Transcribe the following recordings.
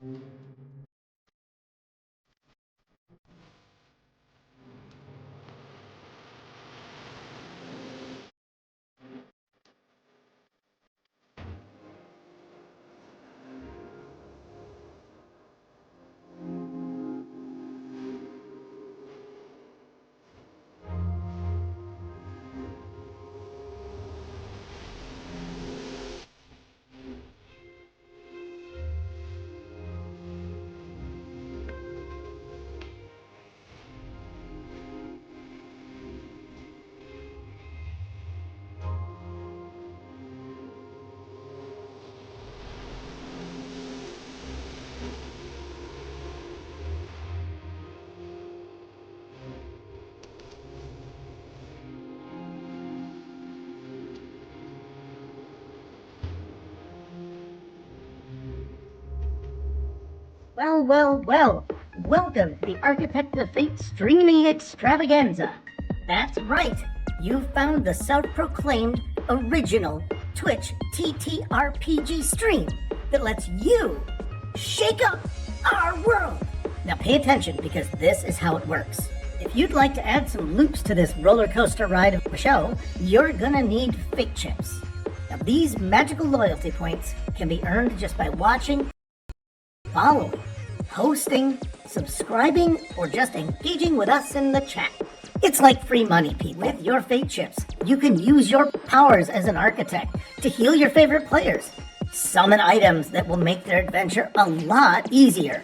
Well, well, well. Welcome to the Architect of Fate streaming extravaganza. That's right. You found the self-proclaimed original Twitch TTRPG stream that lets you shake up our world. Now pay attention, because this is how it works. If you'd like to add some loops to this roller coaster ride of a show, you're gonna need fate chips. Now these magical loyalty points can be earned just by watching, following, hosting, subscribing, or just engaging with us in the chat. It's like free money, Pete. With your fate chips, you can use your powers as an architect to heal your favorite players, summon items that will make their adventure a lot easier,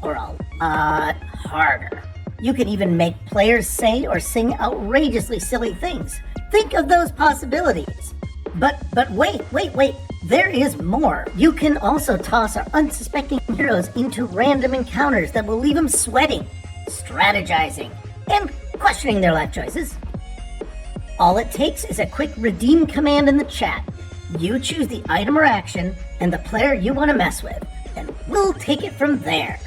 or a lot harder. You can even make players say or sing outrageously silly things. Think of those possibilities. But wait. There is more. You can also toss our unsuspecting heroes into random encounters that will leave them sweating, strategizing, and questioning their life choices. All it takes is a quick redeem command in the chat. You choose the item or action and the player you want to mess with, and we'll take it from there.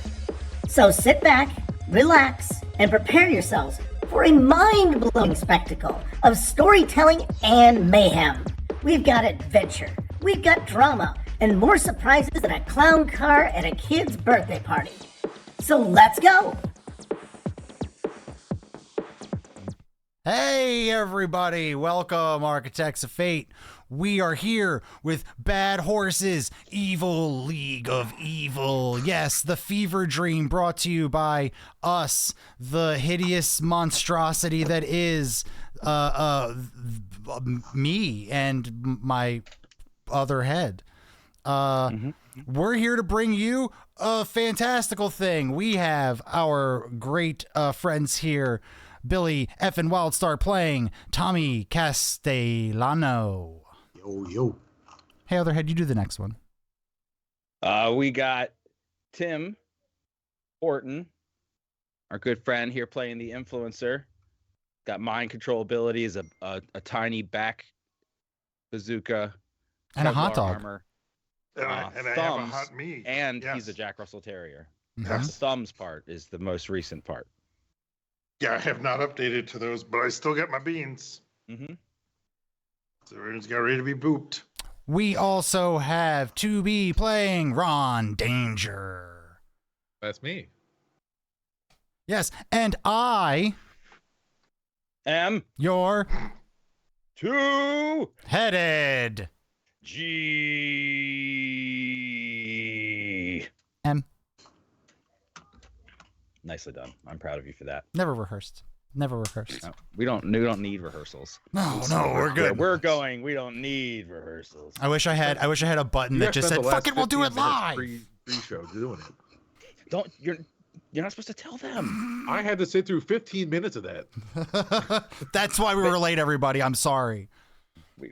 So sit back, relax, and prepare yourselves for a mind-blowing spectacle of storytelling and mayhem. We've got adventure, we've got drama, and more surprises than a clown car at a kid's birthday party. So let's go! Hey everybody, welcome Architects of Fate. We are here with Bad Horses, Evil League of Evil. Yes, the fever dream brought to you by us, the hideous monstrosity that is me and my other head. We're here to bring you a fantastical thing. We have our great friends here, Billy effing Wildstar playing Tommy Castellano. Yo. Hey, Otherhead, you do the next one. We got Tim Horton, our good friend here playing the influencer. Got mind control abilities, a tiny back bazooka, and a hot dog. Armor, And I have a hot meat. And yes. he's a Jack Russell Terrier. Yes. The thumbs part is the most recent part. Yeah, I have not updated to those, but I still got my beans. Mm-hmm. So everyone's got ready to be booped. We also have to be playing Ron Danger. That's me. Yes, and I your two-headed G. Nicely done. I'm proud of you for that. Never rehearsed. No, we don't need rehearsals. No, we're good. We're going. We don't need rehearsals. I wish I had a button that just said, "Fuck it, we'll do it live." Pre-show doing it. Don't you're not supposed to tell them. I had to sit through 15 minutes of that. That's why we were late, everybody. I'm sorry.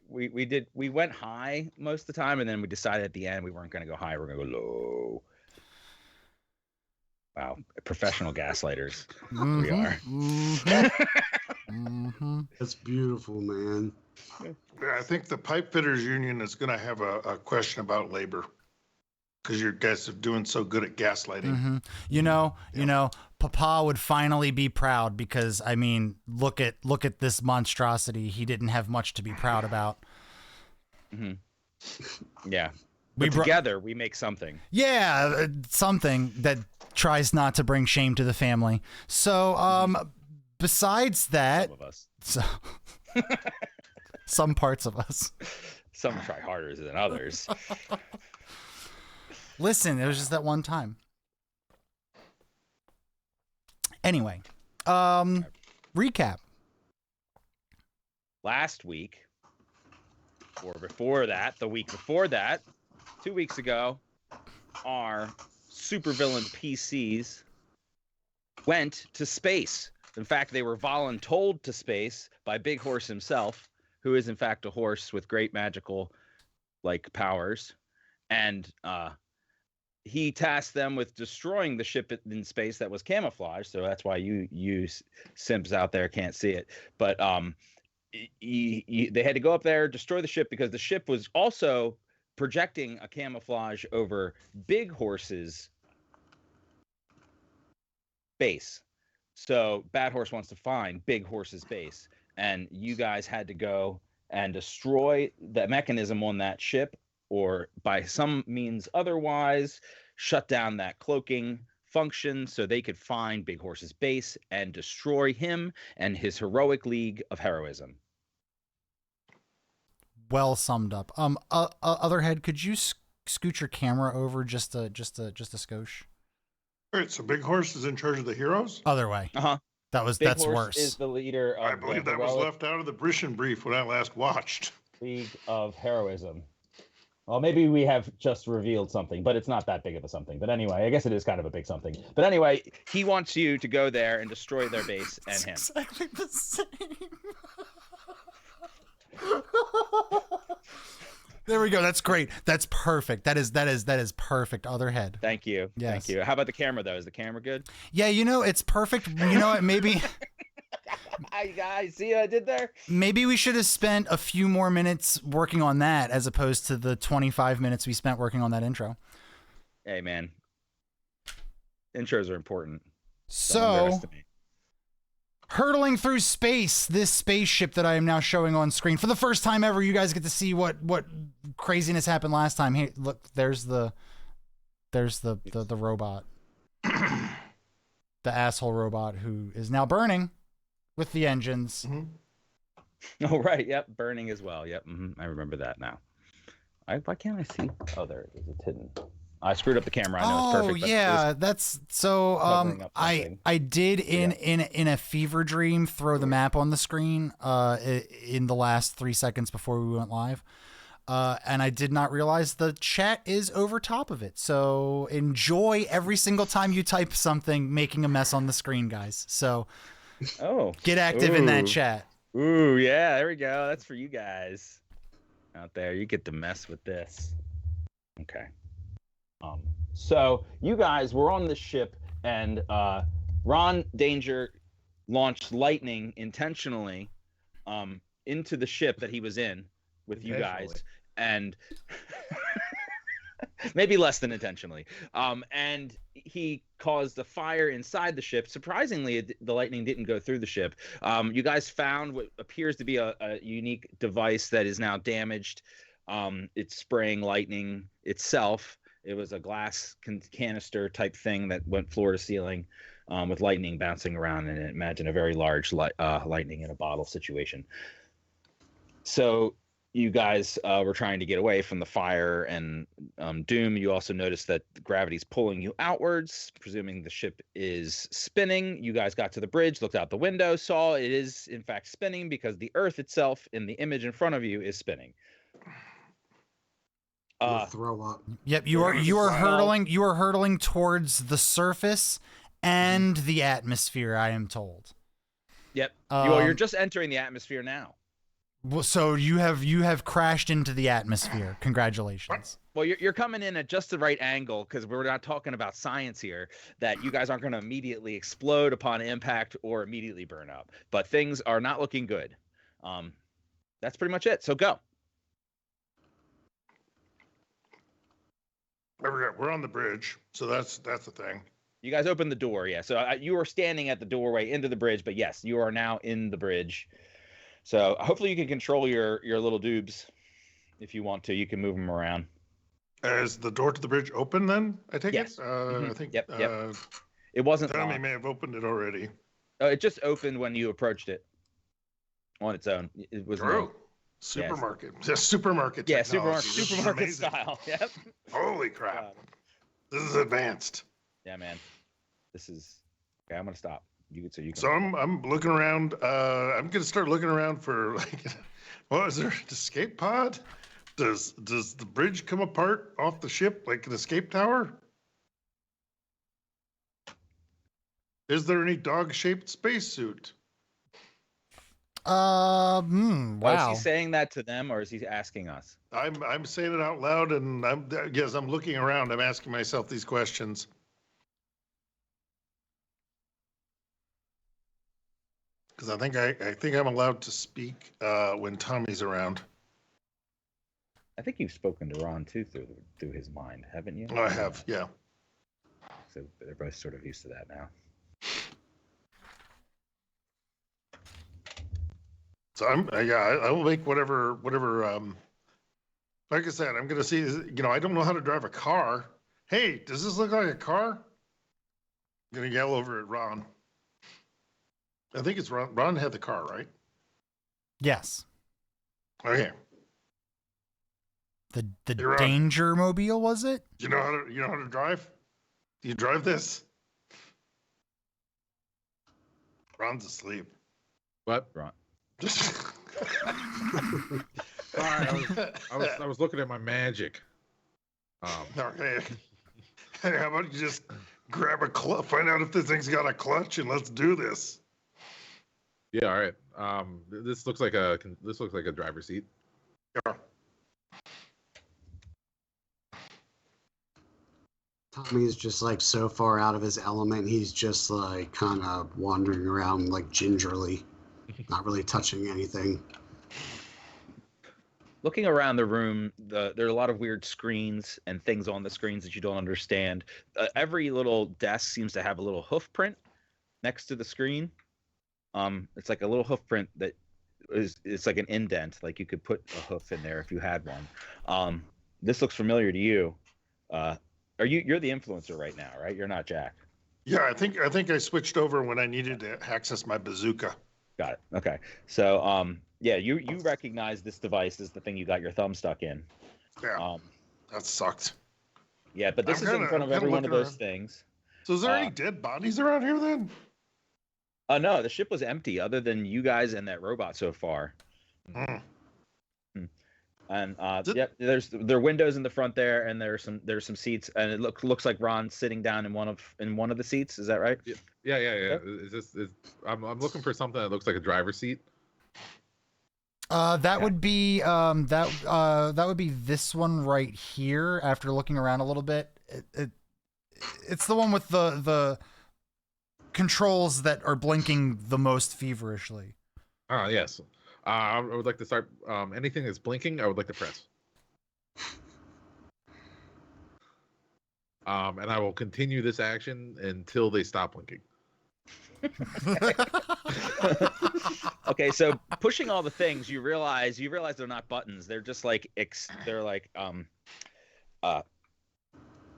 We went high most of the time, and then we decided at the end we weren't going to go high. We're going to go low. Wow, professional gaslighters. We are. That's beautiful, man. I think the pipe fitters union is going to have a question about labor, because you guys are doing so good at gaslighting. You know, Papa would finally be proud, because I mean, look at this monstrosity. He didn't have much to be proud about. Yeah. Together we make something. Yeah, something that tries not to bring shame to the family. So, besides that, Some of us. so, some parts of us. Some try harder than others. Listen, it was just that one time. Anyway, recap. Last week, or before that, the week before that, 2 weeks ago, our supervillain PCs went to space. In fact, they were voluntold to space by Big Horse himself, who is in fact a horse with great magical powers. And he tasked them with destroying the ship in space that was camouflaged. So that's why you simps out there can't see it. But they had to go up there, destroy the ship, because the ship was also projecting a camouflage over Big Horse's base. So Bad Horse wants to find Big Horse's base, and you guys had to go and destroy the mechanism on that ship, or by some means otherwise shut down that cloaking function so they could find Big Horse's base and destroy him and his heroic league of heroism. Well summed up. Otherhead, could you scoot your camera over just a skosh? All right, so Big Horse is in charge of the heroes? Other way. Uh-huh. That's Horse worse. Is the leader of I believe that was left out of the Brishan brief when I last watched. League of Heroism. Well, maybe we have just revealed something, but it's not that big of a something. But anyway, I guess it is kind of a big something. But anyway, he wants you to go there and destroy their base and him. Exactly the same. There we go. That's great. That's perfect. That is perfect. Otherhead. Thank you. Yes. Thank you. How about the camera though? Is the camera good? Yeah, it's perfect. You know what? Maybe Hi guys, see what I did there? maybe we should have spent a few more minutes working on that as opposed to the 25 minutes we spent working on that intro. Hey man. Intros are important. Don't So, underestimate. hurtling through space, this spaceship that I am now showing on screen for the first time ever, you guys get to see what craziness happened last time. Hey, look, there's the robot. The asshole robot who is now burning with the engines. Mm-hmm. Oh right, yep, burning as well. Yep, I remember that now. Why can't I see? Oh, there it is. It's hidden. I screwed up the camera. I know it's perfect. Oh yeah, that's so. covering up I something. did in a fever dream throw the map on the screen. In the last 3 seconds before we went live. And I did not realize the chat is over top of it. So enjoy every single time you type something, making a mess on the screen, guys. So get active in that chat. Ooh, yeah, there we go. That's for you guys out there. You get to mess with this. Okay. So you guys were on the ship, and Ron Danger launched lightning intentionally into the ship that he was in with you guys, and maybe less than intentionally. And he caused a fire inside the ship. Surprisingly, the lightning didn't go through the ship. You guys found what appears to be a unique device that is now damaged. It's spraying lightning itself. It was a glass canister type thing that went floor to ceiling with lightning bouncing around in it. Imagine a very large lightning in a bottle situation. So you guys were trying to get away from the fire and doom. You also noticed that gravity's pulling you outwards, presuming the ship is spinning. You guys got to the bridge, looked out the window, saw it is in fact spinning because the Earth itself in the image in front of you is spinning. Throw up. Yep, you are hurtling towards the surface and the atmosphere, I am told. Yep. You're just entering the atmosphere now. Well, so you have crashed into the atmosphere. Congratulations. Well, you're coming in at just the right angle because we're not talking about science here, that you guys aren't going to immediately explode upon impact or immediately burn up. But things are not looking good. That's pretty much it. So go. We're on the bridge, so that's the thing. You guys opened the door, yeah. So you were standing at the doorway into the bridge, but yes, you are now in the bridge. So hopefully you can control your little dubs if you want to. You can move them around. Is the door to the bridge open then? I take Yes. it? Mhm. I think Yep. It wasn't Tommy locked. may have opened it already. It just opened when you approached it on its own. It was True. no. Supermarket. Just supermarket Yeah, technology. This is supermarket amazing. style. Yep. Holy crap. God. This is advanced. Yeah, man. This is okay. I'm gonna stop. You can. So I'm looking around. I'm gonna start looking around for like, what is there? An escape pod? Does the bridge come apart off the ship like an escape tower? Is there any dog-shaped spacesuit? Is Wow. he saying that to them or is he asking us? I'm saying it out loud, and I'm looking around. I'm asking myself these questions. Because I think I'm allowed to speak when Tommy's around. I think you've spoken to Ron too through his mind, haven't you? I have, yeah. So they're both sort of used to that now. So I will make whatever. Like I said, I'm gonna see. I don't know how to drive a car. Hey, does this look like a car? I'm gonna yell over at Ron. I think it's Ron. Ron had the car, right? Yes. Okay. The You're on. Danger Mobile, was it? You know how to drive? Do you drive this? Ron's asleep. What? Ron. Sorry, I was looking at my magic. Okay. Hey, how about you just grab a clutch, find out if this thing's got a clutch, and let's do this. Yeah, all right. This looks like a driver's seat. Yeah. Tommy's just like so far out of his element, he's just like kind of wandering around like gingerly, not really touching anything. Looking around the room, there are a lot of weird screens and things on the screens that you don't understand. Every little desk seems to have a little hoof print next to the screen. It's like a little hoof print that it's like an indent, like you could put a hoof in there if you had one. This looks familiar to you. You're the influencer right now, right? You're not Jack. Yeah, I think I switched over when I needed to access my bazooka. Got it. Okay. So yeah, you recognize this device as the thing you got your thumb stuck in. Yeah. That sucked. Yeah, but this is in front of every one of those things. So is there any dead bodies around here then? No, the ship was empty other than you guys and that robot so far. And yep, there are windows in the front there, and there's some seats, and it looks like Ron's sitting down in one of the seats. Is that right? Yeah. Okay. I'm looking for something that looks like a driver's seat. That would be that would be this one right here. After looking around a little bit, it's the one with the controls that are blinking the most feverishly. Yes. I would like to start anything that's blinking. I would like to press. And I will continue this action until they stop blinking. Okay, so pushing all the things, you realize they're not buttons. They're just like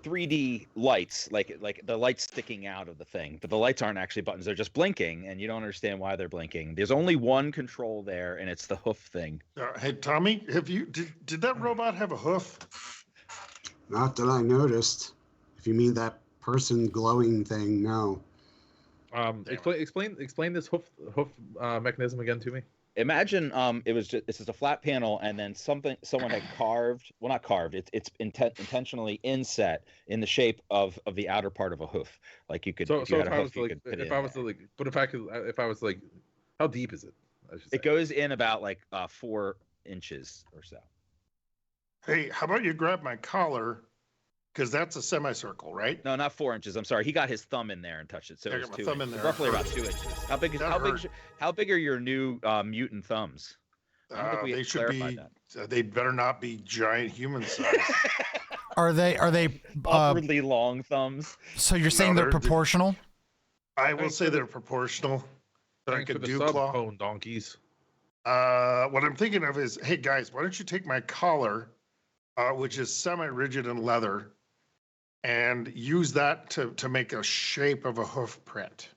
3D lights, like the lights sticking out of the thing, but the lights aren't actually buttons. They're just blinking, and you don't understand why they're blinking. There's only one control there, and it's the hoof thing. Hey, Tommy, did that robot have a hoof? Not that I noticed. If you mean that person glowing thing, no. Explain this hoof mechanism again to me. Imagine this is a flat panel, and then someone had not carved. It's intentionally inset in the shape of the outer part of a hoof. Like you could. How deep is it? It goes in about 4 inches or so. Hey, how about you grab my collar? Because that's a semicircle, right? No, not 4 inches. I'm sorry. He got his thumb in there and touched it, so I it was got my 2 thumb in inches. there. Roughly about 2 inches. How big are your new mutant thumbs? I don't think we clarified that. They better not be giant human size. Are they awkwardly long thumbs? So you're saying they're proportional? I will say they're proportional. But I could do claw. Bone donkeys. What I'm thinking of is, hey guys, why don't you take my collar which is semi-rigid and leather, and use that to make a shape of a hoof print.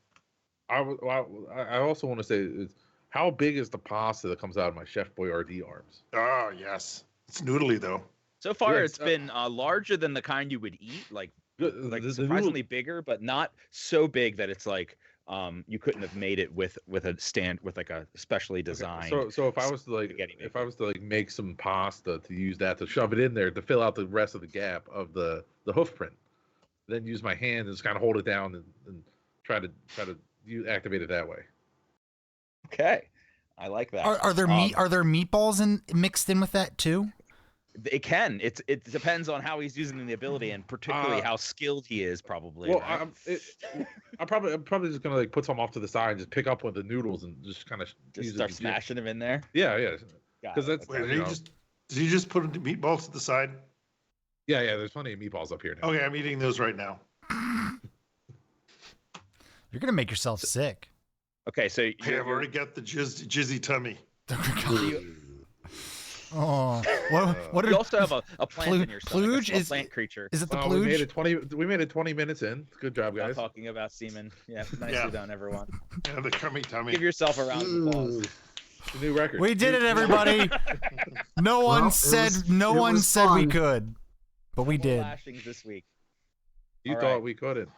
I also want to say, how big is the pasta that comes out of my Chef Boyardee arms? Oh, yes. It's noodly, though. So far, Yeah, it's been larger than the kind you would eat, like The surprisingly bigger, but not so big that it's like you couldn't have made it with a stand with like a specially designed. So if I was to make some pasta to use that to shove it in there to fill out the rest of the gap of the hoof print, then use my hand and just kind of hold it down and try to activate it that way. Okay, I like that. Are there meatballs mixed in with that too? It can. It depends on how he's using the ability and particularly how skilled he is. Probably. Well, right? I'm probably just gonna like put some off to the side and just pick up one of the noodles and just kind of start smashing them in there. Yeah. Because that's Wait, did you just put the meatballs to the side? Yeah. There's plenty of meatballs up here now. Okay, I'm eating those right now. You're gonna make yourself sick. Okay, so Hey, I've already got the jizzy tummy. Oh, what? You also have a plant in your stomach. Plooge a plant creature. Is it the We made plooge? it 20 minutes in. Good job, Not guys. talking about semen. Yeah, nicely done, everyone. Yeah, the tummy. Give yourself a round of applause. It's a new record. We did it, everybody. No one said we fun. could, but we No did. lashings this week. You All thought right. we couldn't.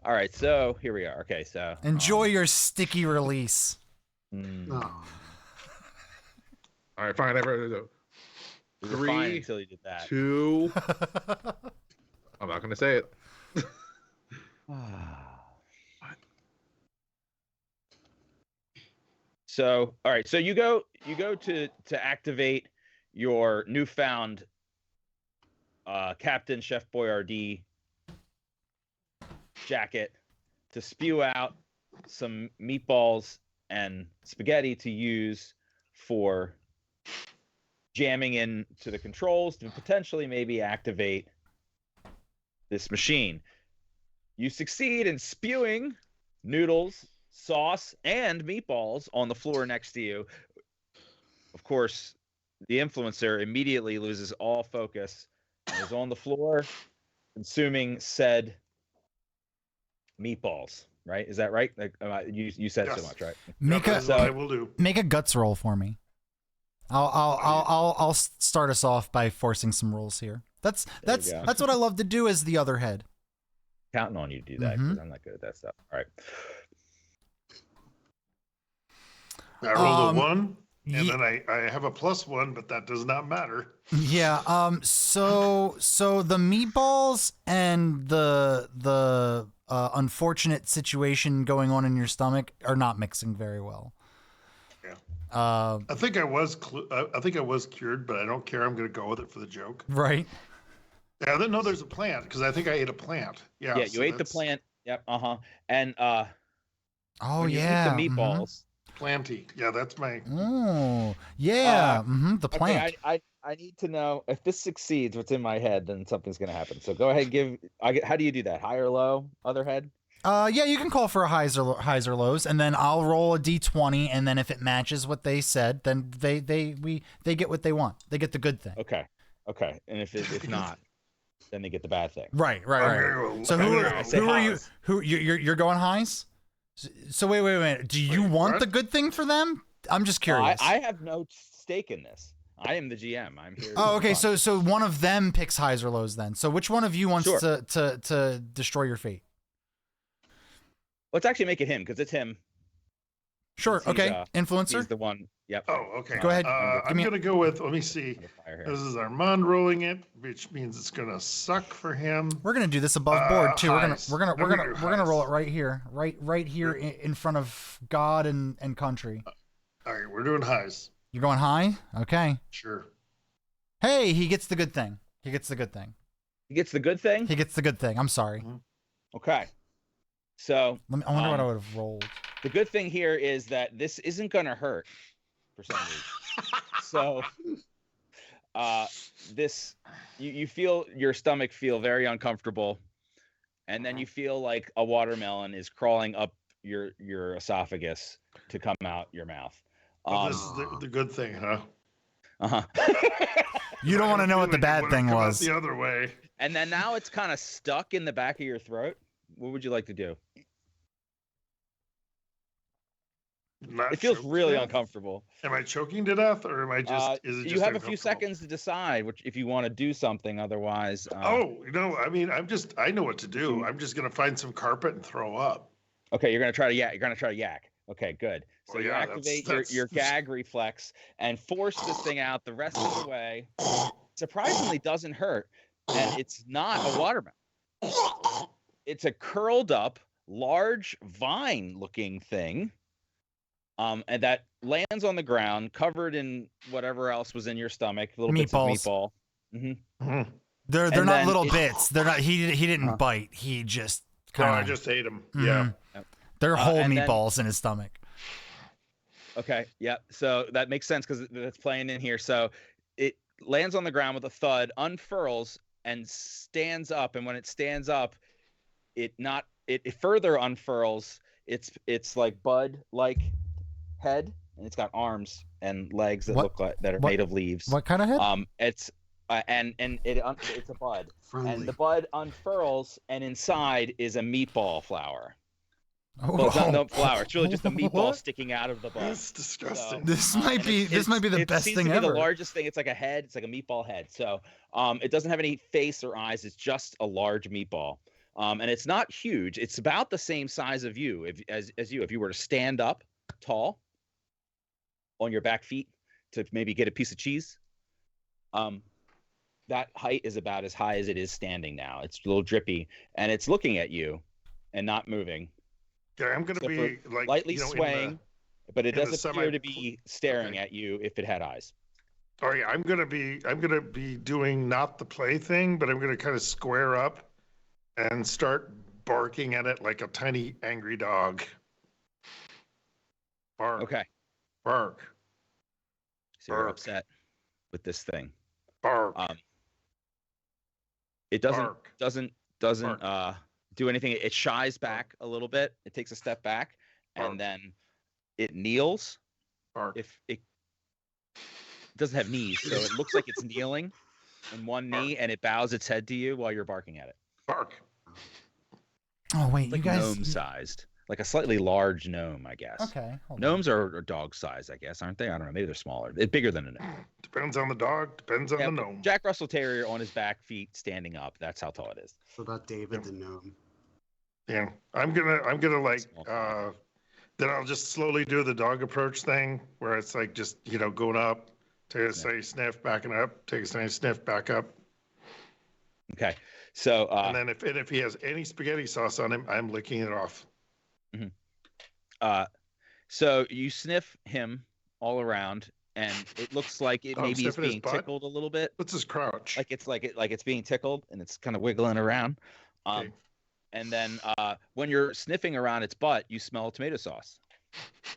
All right, so here we are. Okay, so Enjoy your sticky release. Oh. All right, fine. we were fine 3, until you did that. 2. I'm not gonna say it. So, all right. So you go to activate your newfound Captain Chef Boyardee jacket to spew out some meatballs and spaghetti to use for jamming into the controls to potentially maybe activate this machine. You succeed in spewing noodles, sauce, and meatballs on the floor next to you. Of course, the influencer immediately loses all focus and is on the floor consuming said meatballs. Right? Is that right? Like, you said so much, right? That's what I will do. Make a guts roll for me. I'll start us off by forcing some rules here. That's what I love to do as the other head. Counting on you to do that because I'm not good at that stuff. All right. I rolled a 1, and then I have a +1, but that does not matter. Yeah. So the meatballs and the unfortunate situation going on in your stomach are not mixing very well. Yeah. I think I was cured, but I don't care. I'm going to go with it for the joke. Right. Yeah, I didn't know there's a plant because I think I ate a plant. Yeah. Yeah, you ate the plant. Yep. And oh yeah, the meatballs. Planty. Yeah, that's my. Oh yeah. The plant. Okay, I need to know if this succeeds. What's in my head? Then something's gonna happen. So go ahead. How do you do that? High or low? Other head. Yeah, you can call for a highs or lows, and then I'll roll a d20, and then if it matches what they said, then they get what they want. They get the good thing. Okay. And if not, then they get the bad thing. Right. So who are you? Who you're going highs? So wait. Do you want the good thing for them? I'm just curious. I have no stake in this. I am the GM. I'm here. Oh, okay. So one of them picks highs or lows then. So which one of you wants Sure. to destroy your fate? Let's actually make it him because it's him. Sure. He's, Okay. Influencer. He's the one. Yep. Oh, okay. Go ahead. I'm going to go with, let me see. Fire here. This is Armand rolling it, which means it's going to suck for him. We're gonna do this above board too. Highs. We're gonna Highs. roll it right here, right here in front of God and country. All right, we're doing highs. You're going high. Okay. Sure. Hey, he gets the good thing. He gets the good thing. He gets the good thing. I'm sorry. Okay. So I wonder what I would have rolled. the good thing here is that this isn't gonna hurt for some reason. So this you feel your stomach feel very uncomfortable, and then you feel like a watermelon is crawling up your esophagus to come out your mouth. Well, this is the good thing, huh? You don't want to know what the bad thing was. The other way. And then now it's kind of stuck in the back of your throat. What would you like to do? It feels really uncomfortable. Am I choking to death, or am I just? Is it just you have a few seconds to decide if you want to do something. Otherwise, I mean, I know what to do. I'm just gonna find some carpet and throw up. Okay, you're gonna try to yak. You're gonna try to yak. Okay, good. So Well, you yeah, activate that's your gag reflex and force this thing out the rest of the way. Surprisingly, doesn't hurt, and it's not a watermelon. It's a curled up, large vine-looking thing. And that lands on the ground, covered in whatever else was in your stomach, little bits of meatball. Mm-hmm. They're not little bits. They're not. He didn't bite. He just kind of. I just ate them. Mm-hmm. Yeah. They're whole meatballs in his stomach. Okay. Yeah. So that makes sense because that's playing in here. So it lands on the ground with a thud, unfurls, and stands up. And when it stands up, it further unfurls. It's like bud-like head, and it's got arms and legs that look like that are made of leaves. What kind of head? It's it's a bud. Friendly. And the bud unfurls, and inside is a meatball flower. Oh, Well, it's not no flower. It's really just a meatball sticking out of the bud. That's disgusting. So, This might be the best seems thing to be ever. the largest thing. It's like a head. It's like a meatball head. So it doesn't have any face or eyes. It's just a large meatball. And it's not huge. It's about the same size of you as you. If you were to stand up tall on your back feet to maybe get a piece of cheese, that height is about as high as it is standing now. It's a little drippy, and it's looking at you and not moving. Yeah, I'm gonna be like lightly swaying, but it doesn't appear to be staring at you if it had eyes. All right, I'm gonna be doing not the play thing, but I'm gonna kind of square up and start barking at it like a tiny angry dog. Bark. Okay. Bark. So you're upset with this thing. Bark. It doesn't Bark. Do anything. It shies back a little bit. It takes a step back, and then it kneels. Bark. If it doesn't have knees, so it looks like it's kneeling on one knee, and it bows its head to you while you're barking at it. Bark. Oh wait, Like you guys. gnome-sized, like a slightly large gnome, I guess. Okay. hold on. Gnomes are dog size, I guess, aren't they? I don't know. Maybe they're smaller. It's bigger than a gnome. Depends on the dog. Depends on the gnome. Jack Russell Terrier on his back feet, standing up. That's how tall it is. What about David the gnome? Yeah, I'm gonna like then I'll just slowly do the dog approach thing where it's like just going up, take a nice sniff, backing up, take a nice sniff, back up. Okay, so and then if he has any spaghetti sauce on him, I'm licking it off. Mm-hmm. So you sniff him all around, and it looks like it maybe is being tickled a little bit. What's his crouch? Like it's being tickled, and it's kind of wiggling around. Okay. And then when you're sniffing around its butt, you smell tomato sauce.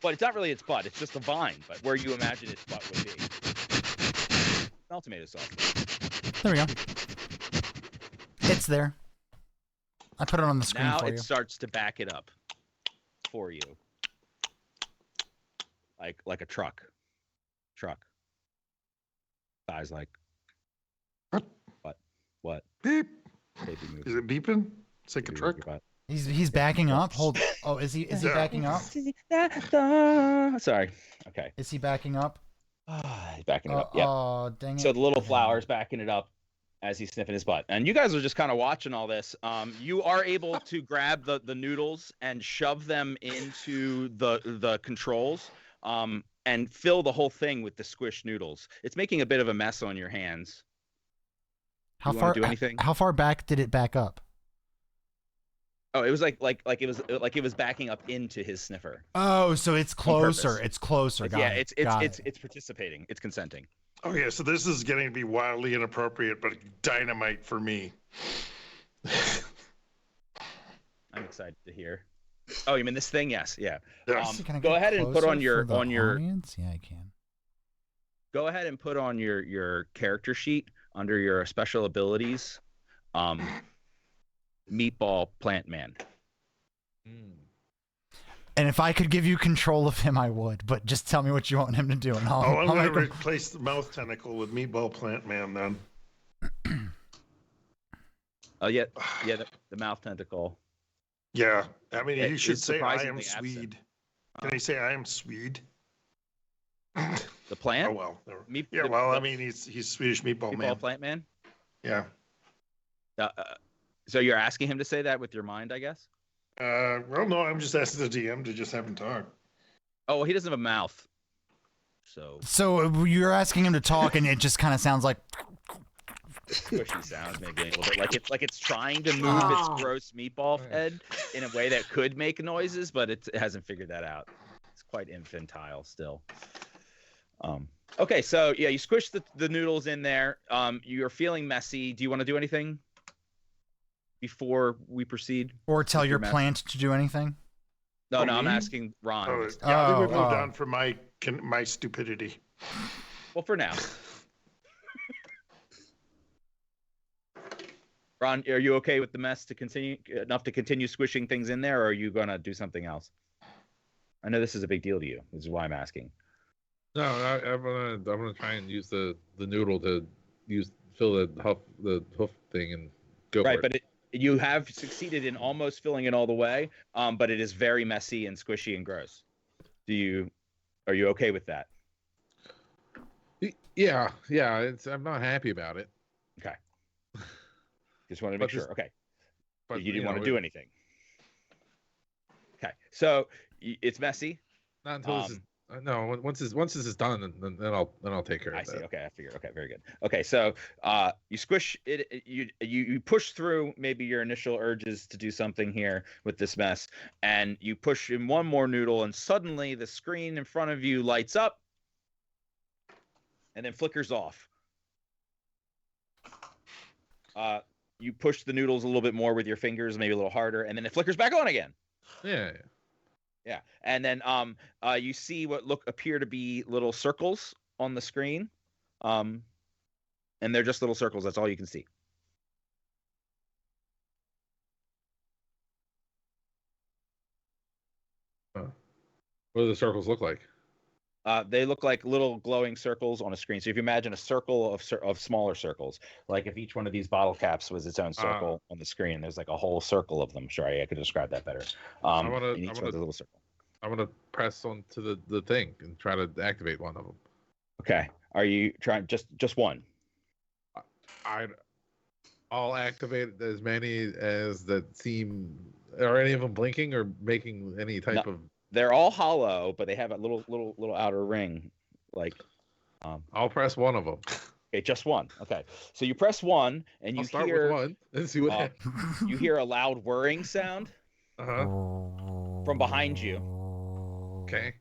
But it's not really its butt; it's just a vine. But where you imagine its butt would be. Smell tomato sauce. There we go. It's there. I put it on the screen now for you. Now it starts to back it up for you, like a truck. Size like. What? Beep. Is it beeping? It's like a truck. He's backing up. Hold. Oh, is he backing up? Sorry. Okay. Is he backing up? He's backing it up. Yep. Oh, dang it. So the little flower's backing it up as he's sniffing his butt. And you guys are just kind of watching all this. You are able to grab the noodles and shove them into the controls and fill the whole thing with the squished noodles. It's making a bit of a mess on your hands. How far? Do anything? How far back did it back up? Oh, it was like it was backing up into his sniffer. Oh, so it's closer. It's closer. Got it. It's participating. It's consenting. Okay, so this is getting to be wildly inappropriate, but dynamite for me. I'm excited to hear. Oh, you mean this thing? Yes. Yeah. Yes. Go ahead and put on your audience? Yeah, I can. Go ahead and put on your character sheet under your special abilities. Meatball Plant Man. And if I could give you control of him, I would. But just tell me what you want him to do, and I'm I'll going make to him. replace the mouth tentacle with Meatball Plant Man then. Oh, yeah, the mouth tentacle. Yeah, I mean, he should is say, I am surprisingly absent. Swede. Can he say, I am Swede? The plant? Oh, well. Yeah, well, I mean, he's Swedish Meatball Man. Meatball Plant Man? Yeah. So you're asking him to say that with your mind, I guess? Well, no, I'm just asking the DM to just have him talk. Oh, well, he doesn't have a mouth. So you're asking him to talk, and it just kind of sounds like Squishy sounds maybe a little bit like it's trying to move its gross meatball head in a way that could make noises, but it hasn't figured that out. It's quite infantile still. Okay, so yeah, you squish the noodles in there. You're feeling messy. Do you want to do anything before we proceed? or tell your plant to do anything. No, Oh, I'm me? asking Ron. Yeah, I think we moved oh. on from my stupidity. Well, for now. Ron, are you okay with the mess to continue squishing things in there, or are you gonna do something else? I know this is a big deal to you. This is why I'm asking. No, I'm gonna try and use the noodle to fill the hoof thing and go Right, for it. but you have succeeded in almost filling it all the way, but it is very messy and squishy and gross. Are you okay with that? Yeah. I'm not happy about it. Okay. Just wanted to make sure. Okay. But You didn't want to do anything. Okay. So it's messy. Not until this is no. Once this is done, then I'll take care of I that. see. Okay, I figure. Okay, very good. Okay, so you squish it. You push through maybe your initial urges to do something here with this mess, and you push in one more noodle, and suddenly the screen in front of you lights up, and then flickers off. You push the noodles a little bit more with your fingers, maybe a little harder, and then it flickers back on again. Yeah. And then you see what appear to be little circles on the screen, and they're just little circles. That's all you can see. What do the circles look like? They look like little glowing circles on a screen. So if you imagine a circle of smaller circles, like if each one of these bottle caps was its own circle on the screen, there's like a whole circle of them. Sorry, I could describe that better. Each one's a little circle. I want to press onto the thing and try to activate one of them. Okay. Are you trying just one? I'll activate as many as that seem. Are any of them blinking or making any type of? They're all hollow, but they have a little outer ring. Like, I'll press one of them. Okay, just one. Okay, so you press one, and you I'll start hear with one and see what happens. you hear a loud whirring sound from behind you. Okay.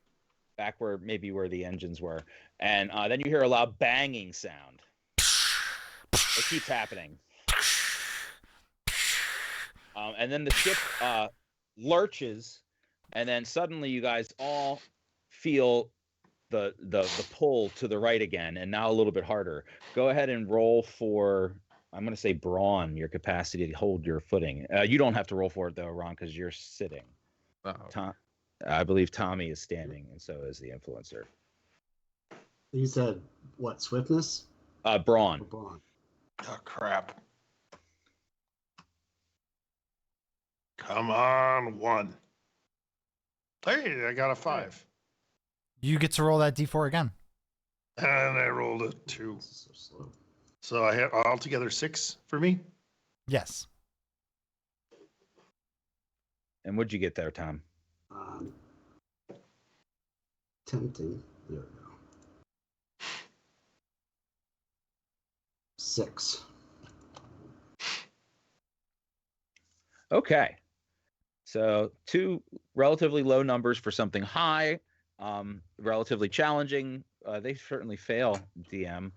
Back where the engines were, and then you hear a loud banging sound. It keeps happening, and then the ship lurches. And then suddenly you guys all feel the pull to the right again, and now a little bit harder. Go ahead and roll for, I'm going to say brawn, your capacity to hold your footing. You don't have to roll for it though, Ron, because you're sitting. I believe Tommy is standing, and so is the influencer. You said what? Swiftness? Brawn. Brawn. Oh, crap. Come on, 1. Hey, I got a 5. You get to roll that d4 again. And I rolled a 2. This is so slow. So I have altogether 6 for me. Yes. And what'd you get there, Tom? Tempting. There we go. 6. Okay. So 2 relatively low numbers for something high, relatively challenging. They certainly fail, DM.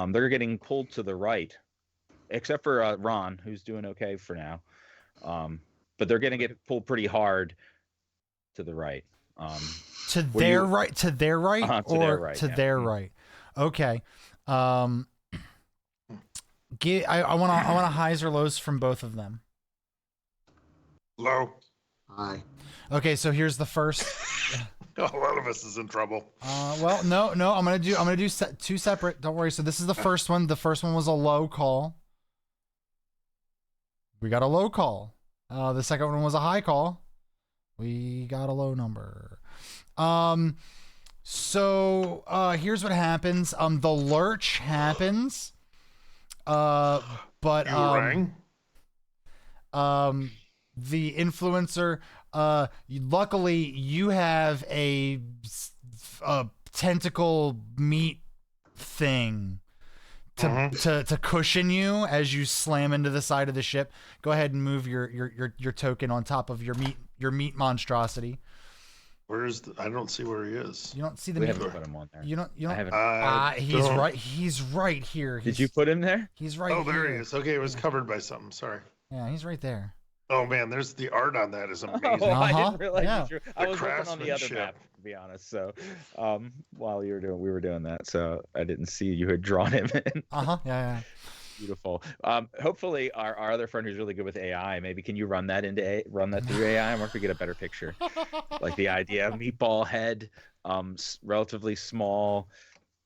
They're getting pulled to the right, except for Ron, who's doing okay for now. But they're going to get pulled pretty hard to the right. To their right, to their right. Okay. I want highs or lows from both of them. Low. Hi. Okay, so here's the first. A lot of us is in trouble. Well, no, I'm gonna do two separate. Don't worry. So this is the first one. The first one was a low call. We got a low call. The second one was a high call. We got a low number. So here's what happens. The lurch happens. But You rang? the influencer, luckily you have a tentacle meat thing to cushion you as you slam into the side of the ship. Go ahead and move your token on top of your meat monstrosity. I don't see where he is. You don't see the We meat. haven't put him on there. You don't. I haven't. He's right here. Did you put him there? He's right. Oh, there here. he is. Okay, it was covered by something. Sorry. Yeah, he's right there. Oh man, there's the art on that is amazing. Oh, I Uh-huh, didn't realize yeah. I was looking on the other craftsmanship. map, to be honest. So, while we were doing that, so I didn't see you had drawn him in. Yeah. Beautiful. Hopefully, our other friend who's really good with AI, maybe can you run that through AI, and we can get a better picture, like the idea of meatball head, relatively small,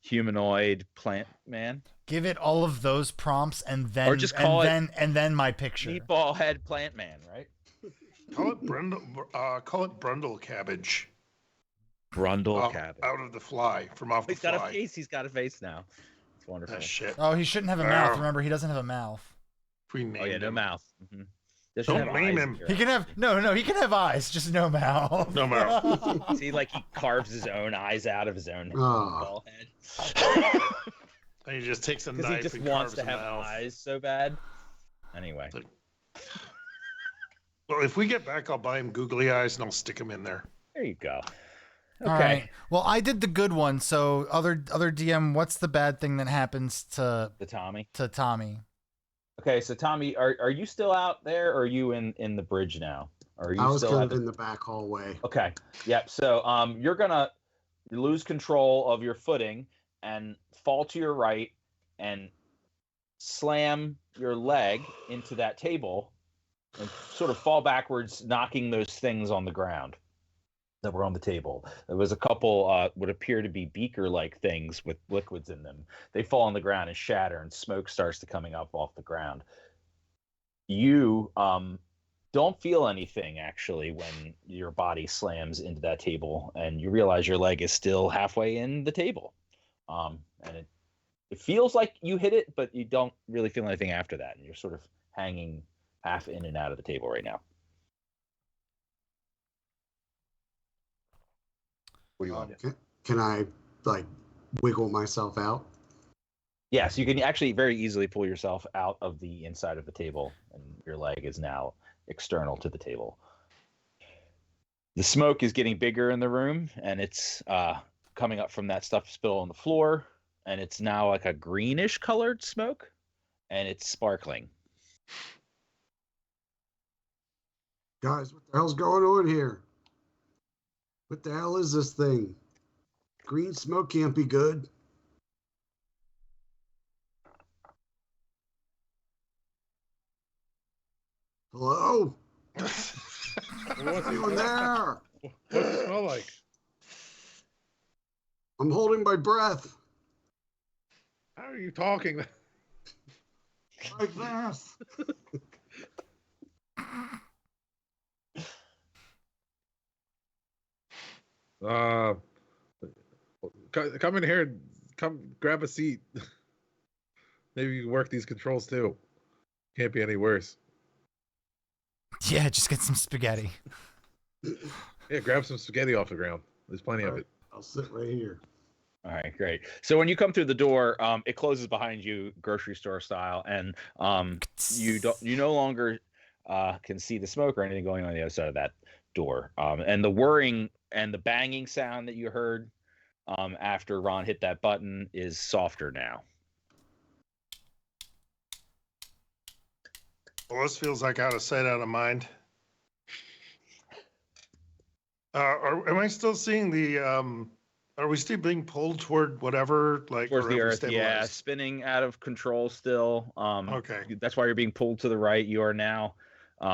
humanoid plant man. Give it all of those prompts and then Or just call and then my picture. Meatball head plant man, right? Call it Brundle cabbage. Brundle cabbage. Out of the fly, from off the He's got fly. a face. He's got a face now. It's wonderful. Ah, shit. Oh, he shouldn't have a mouth. Remember, he doesn't have a mouth. We named Oh yeah, no him. mouth. Mm-hmm. Don't name him. He can have he can have eyes, just no mouth. No mouth. See, like he carves his own eyes out of his own Oh. meatball head. And he just takes a Because knife he just and wants carves to a have mouth. eyes so bad. Anyway. Well, if we get back, I'll buy him googly eyes and I'll stick him in there. There you go. Okay. All right. Well, I did the good one. So other DM, what's the bad thing that happens to Tommy. Okay, so Tommy, are you still out there, or are you in the bridge now? Or are you I was still kind of in the back hallway. Okay. Yep. So you're gonna lose control of your footing and fall to your right and slam your leg into that table and sort of fall backwards, knocking those things on the ground that were on the table. There was a couple would appear to be beaker-like things with liquids in them. They fall on the ground and shatter, and smoke starts to coming up off the ground. You don't feel anything actually when your body slams into that table, and you realize your leg is still halfway in the table. And it feels like you hit it, but you don't really feel anything after that, and you're sort of hanging half in and out of the table right now. What do you want to do? Can I like wiggle myself out? Yes, you can actually very easily pull yourself out of the inside of the table, and your leg is now external to the table. The smoke is getting bigger in the room, and it's coming up from that stuff spilled on the floor, and it's now like a greenish colored smoke, and it's sparkling. Guys, what the hell's going on here? What the hell is this thing? Green smoke can't be good. Hello? What's Anyone there? it smell like? I'm holding my breath. How are you talking? Like this. Come in here. Come grab a seat. Maybe you can work these controls too. Can't be any worse. Yeah, just get some spaghetti. Yeah, grab some spaghetti off the ground. There's plenty of it. I'll sit right here. All right, great. So when you come through the door, it closes behind you, grocery store style, and you no longer can see the smoke or anything going on the other side of that door. And the whirring and the banging sound that you heard after Ron hit that button is softer now. Well, this feels like out of sight, out of mind. Am I still seeing the? Are we still being pulled toward whatever? Like Towards the or have we earth, yeah, stabilized? spinning out of control still. Okay. That's why you're being pulled to the right. You are now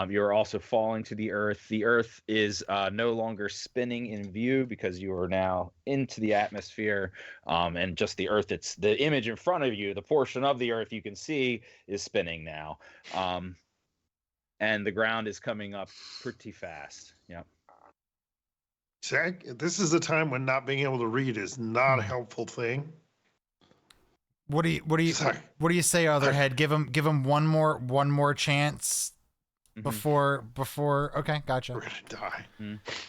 You're also falling to the earth. The earth is no longer spinning in view because you are now into the atmosphere, and just the earth. It's the image in front of you. The portion of the earth you can see is spinning now, and the ground is coming up pretty fast. Yeah. Zach, this is a time when not being able to read is not a helpful thing. What do you say, Otherhead? Give him one more chance before. Okay, gotcha. We're gonna die.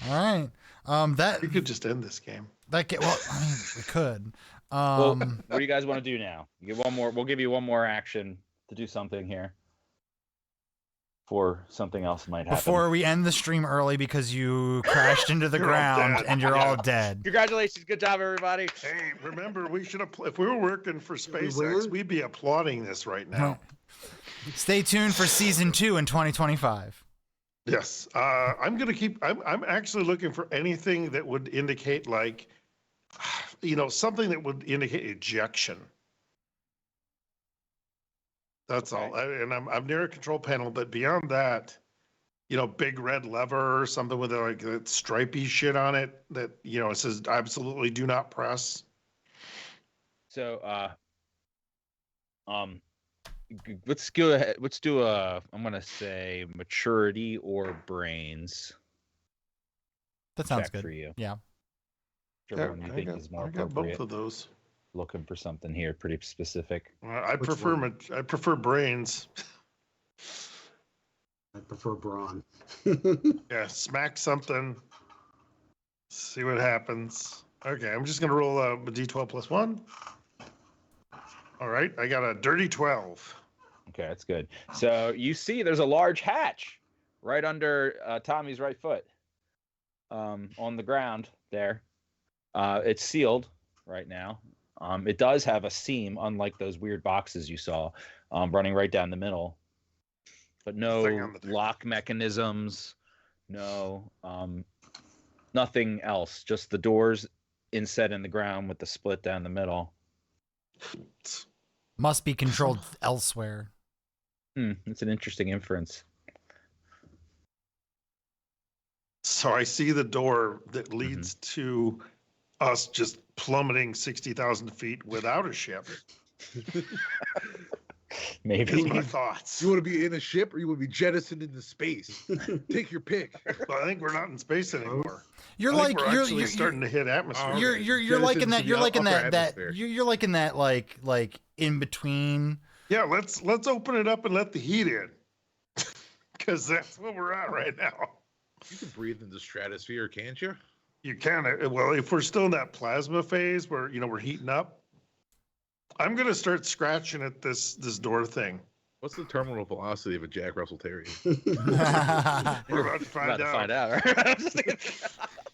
All right. That we could just end this game. Well, I mean, we could. Well, what do you guys want to do now? You get one more. We'll give you one more action to do something here. Before something else might happen. Before we end the stream early because you crashed into the ground and you're all dead. Congratulations. Good job, everybody. Hey, remember, we should have, if we were working for SpaceX, we'd be applauding this right now. Stay tuned for season 2 in 2025. Yes. I'm actually looking for anything that would indicate, like, something that would indicate ejection. That's all. And I'm near a control panel, but beyond that, big red lever or something with like that stripy shit on it that, it says absolutely do not press. So, let's go ahead. Let's do I'm going to say maturity or brains. That sounds good for you. Yeah. Whichever one you think is more appropriate. I got both of those. Looking for something here pretty specific. I prefer brains. I prefer brawn. Yeah, smack something. See what happens. Okay, I'm just gonna roll a d12 plus 1. All right, I got a dirty 12. Okay, that's good. So you see there's a large hatch right under Tommy's right foot on the ground there. It's sealed right now. It does have a seam, unlike those weird boxes you saw, running right down the middle. But no lock mechanisms, no nothing else. Just the doors inset in the ground with the split down the middle. Must be controlled elsewhere. It's an interesting inference. So I see the door that leads to us just plummeting 60,000 feet without a ship. Maybe. My thoughts. You want to be in a ship or you want to be jettisoned into space? Take your pick. Well, I think we're not in space anymore. You're starting to hit atmosphere. You're like in that. You're like in that. You're like in that. Like in between. Yeah, let's open it up and let the heat in, because that's what we're at right now. You can breathe in the stratosphere, can't you? You can. Well, if we're still in that plasma phase where we're heating up, I'm gonna start scratching at this door thing. What's the terminal velocity of a Jack Russell Terrier? We're about to find out.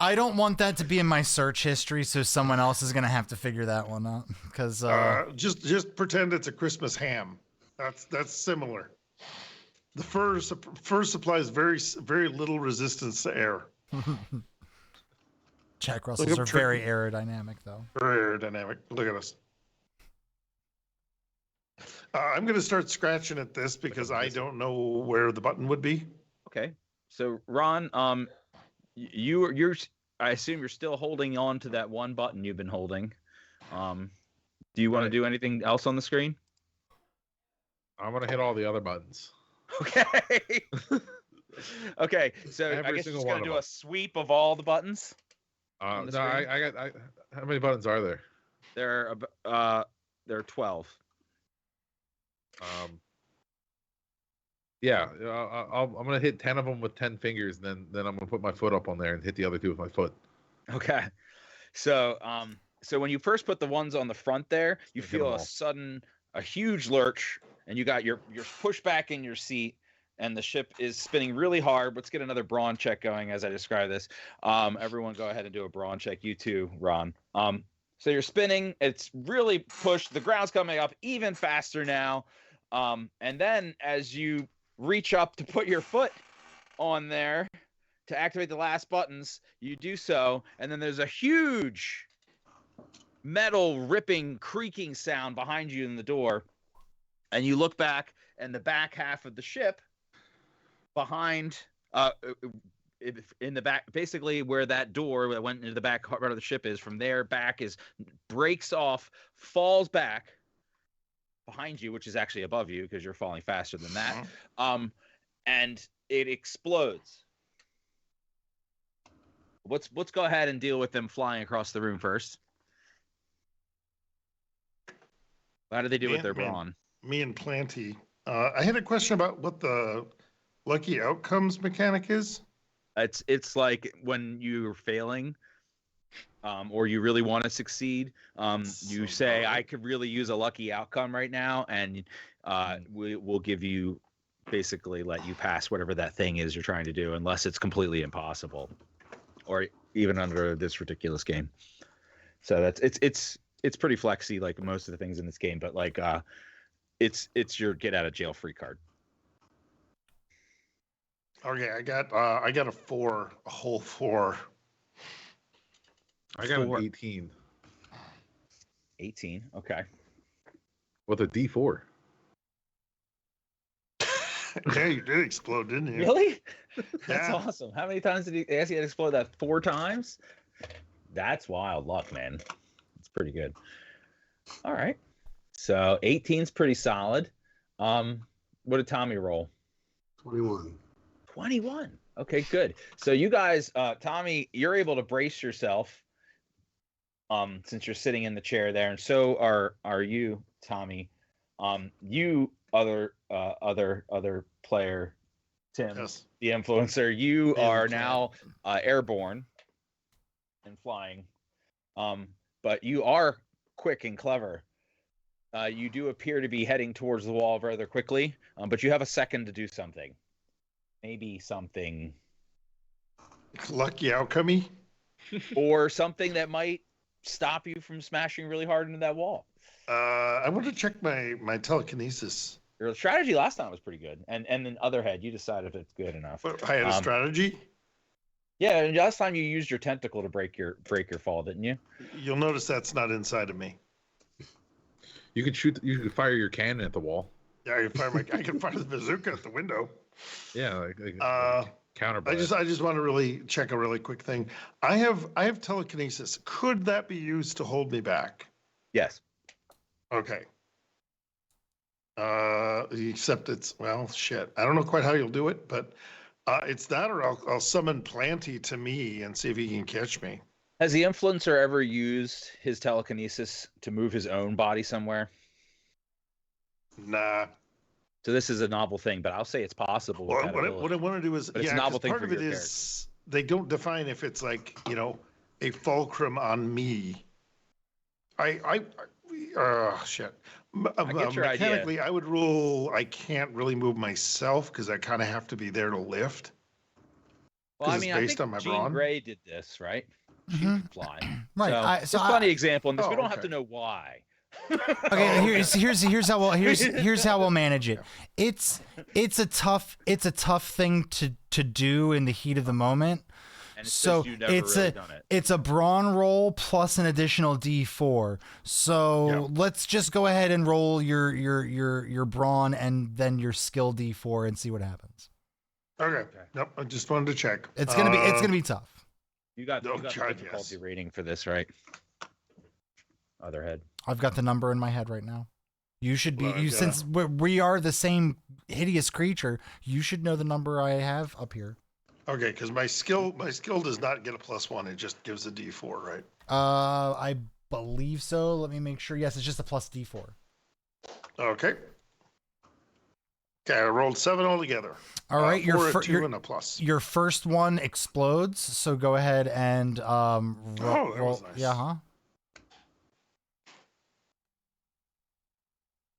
I don't want that to be in my search history, so someone else is gonna have to figure that one out. Because just pretend it's a Christmas ham. That's similar. The fur supplies very little resistance to air. Jack Russells are very aerodynamic, though. Very aerodynamic. Look at us. I'm going to start scratching at this because I don't know where the button would be. Okay. So Ron, you're I assume you're still holding on to that one button you've been holding. Do you want to do anything else on the screen? I'm going to hit all the other buttons. Okay. Okay. So I guess you're just going to do a sweep of all the buttons. No, I got. How many buttons are there? There are 12. Yeah, I'm gonna hit 10 of them with 10 fingers, and then I'm gonna put my foot up on there and hit the other 2 with my foot. Okay. So when you first put the ones on the front there, you feel a huge lurch, and you got you're pushed back in your seat, and the ship is spinning really hard. Let's get another brawn check going as I describe this. Everyone go ahead and do a brawn check. You too, Ron. So you're spinning. It's really pushed. The ground's coming up even faster now. And then as you reach up to put your foot on there to activate the last buttons, you do so. And then there's a huge metal ripping, creaking sound behind you in the door. And you look back, and the back half of the ship behind, in the back, basically where that door that went into the back part of the ship is. From there, back is breaks off, falls back behind you, which is actually above you because you're falling faster than that. And it explodes. Let's go ahead and deal with them flying across the room first. How do they do with their brawn? Me and Planty. I had a question about what the lucky outcomes mechanic is. It's like when you're failing, or you really want to succeed, you say, I could really use a lucky outcome right now, and we'll give you, basically let you pass whatever that thing is you're trying to do, unless it's completely impossible, or even under this ridiculous game. So that's it's pretty flexy, like most of the things in this game, but like it's your get out of jail free card. Okay, I got a 4, a whole 4. I got an 18. 18, okay. With a D4. Yeah, you did explode, didn't you? Really? That's Yeah. awesome. How many times did he ask you to explode that? 4 times? That's wild luck, man. It's pretty good. All right. So 18's pretty solid. What did Tommy roll? 21. 21. Okay, good. So you guys, Tommy, you're able to brace yourself, since you're sitting in the chair there, and so are you, Tommy. You other player, Tim, Yes. the influencer, you are now airborne and flying, but you are quick and clever. You do appear to be heading towards the wall rather quickly, but you have a second to do something. Maybe something Lucky outcome-y? or something that might stop you from smashing really hard into that wall. I want to check my telekinesis. Your strategy last time was pretty good, and then Otherhead, you decided it's good enough. I had a strategy. Yeah, and last time you used your tentacle to break your fall, didn't you? You'll notice that's not inside of me. You could fire your cannon at the wall. Yeah, I can fire the bazooka at the window. Yeah, like counter. I just want to really check a really quick thing. I have telekinesis. Could that be used to hold me back? Yes. Okay. Except it's, well, shit. I don't know quite how you'll do it, but it's that, or I'll summon Planty to me and see if he can catch me. Has the influencer ever used his telekinesis to move his own body somewhere? Nah. So this is a novel thing, but I'll say it's possible. What I want to do is, it's a novel thing part for of it your is they don't define if it's like, a fulcrum on me. Shit. I get your Mechanically, idea. I would rule I can't really move myself because I kind of have to be there to lift. Well, I it's mean, I based think on my Jean brawn. Grey did this, right? She can fly. Right. So, it's a funny example, and we don't have okay. to know why. Okay, here's how we'll manage it. It's a tough thing to do in the heat of the moment. And So you've never it's really a done it. it's a brawn roll plus an additional D4. So let's just go ahead and roll your brawn and then your skill D4 and see what happens. Okay. Nope. I just wanted to check. It's gonna be tough. You got the God, difficulty yes. rating for this, right? Otherhead. I've got the number in my head right now. You should be Well, since we are the same hideous creature. You should know the number I have up here. Okay, because my skill does not get a +1. It just gives a D4, right? I believe so. Let me make sure. Yes, it's just a plus D4. Okay. Okay, I rolled 7 altogether. All right, a 2 and a plus. your first one explodes. So go ahead and roll. that was nice. Yeah, huh?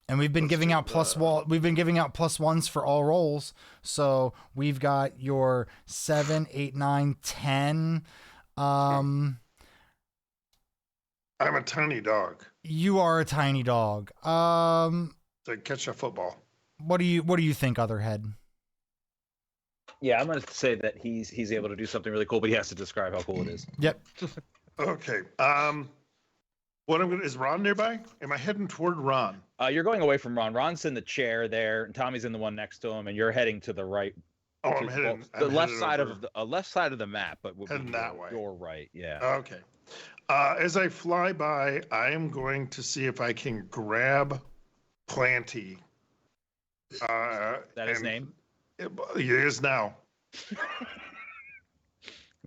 And we've been giving out we've been giving out +1s for all rolls. So we've got your 7, 8, 9, 10. I'm a tiny dog. You are a tiny dog. To catch a football. What do you think, Otherhead? Yeah, I'm going to say that he's able to do something really cool, but he has to describe how cool it is. Yep. Okay. What I'm gonna is Ron nearby? Am I heading toward Ron? You're going away from Ron. Ron's in the chair there, and Tommy's in the one next to him, and you're heading to the right. Oh, I'm heading the left headed side over. of the left side of the map, but would be Heading that way. your right. Yeah. Okay. As I fly by, I am going to see if I can grab Planty. That his name? It is now.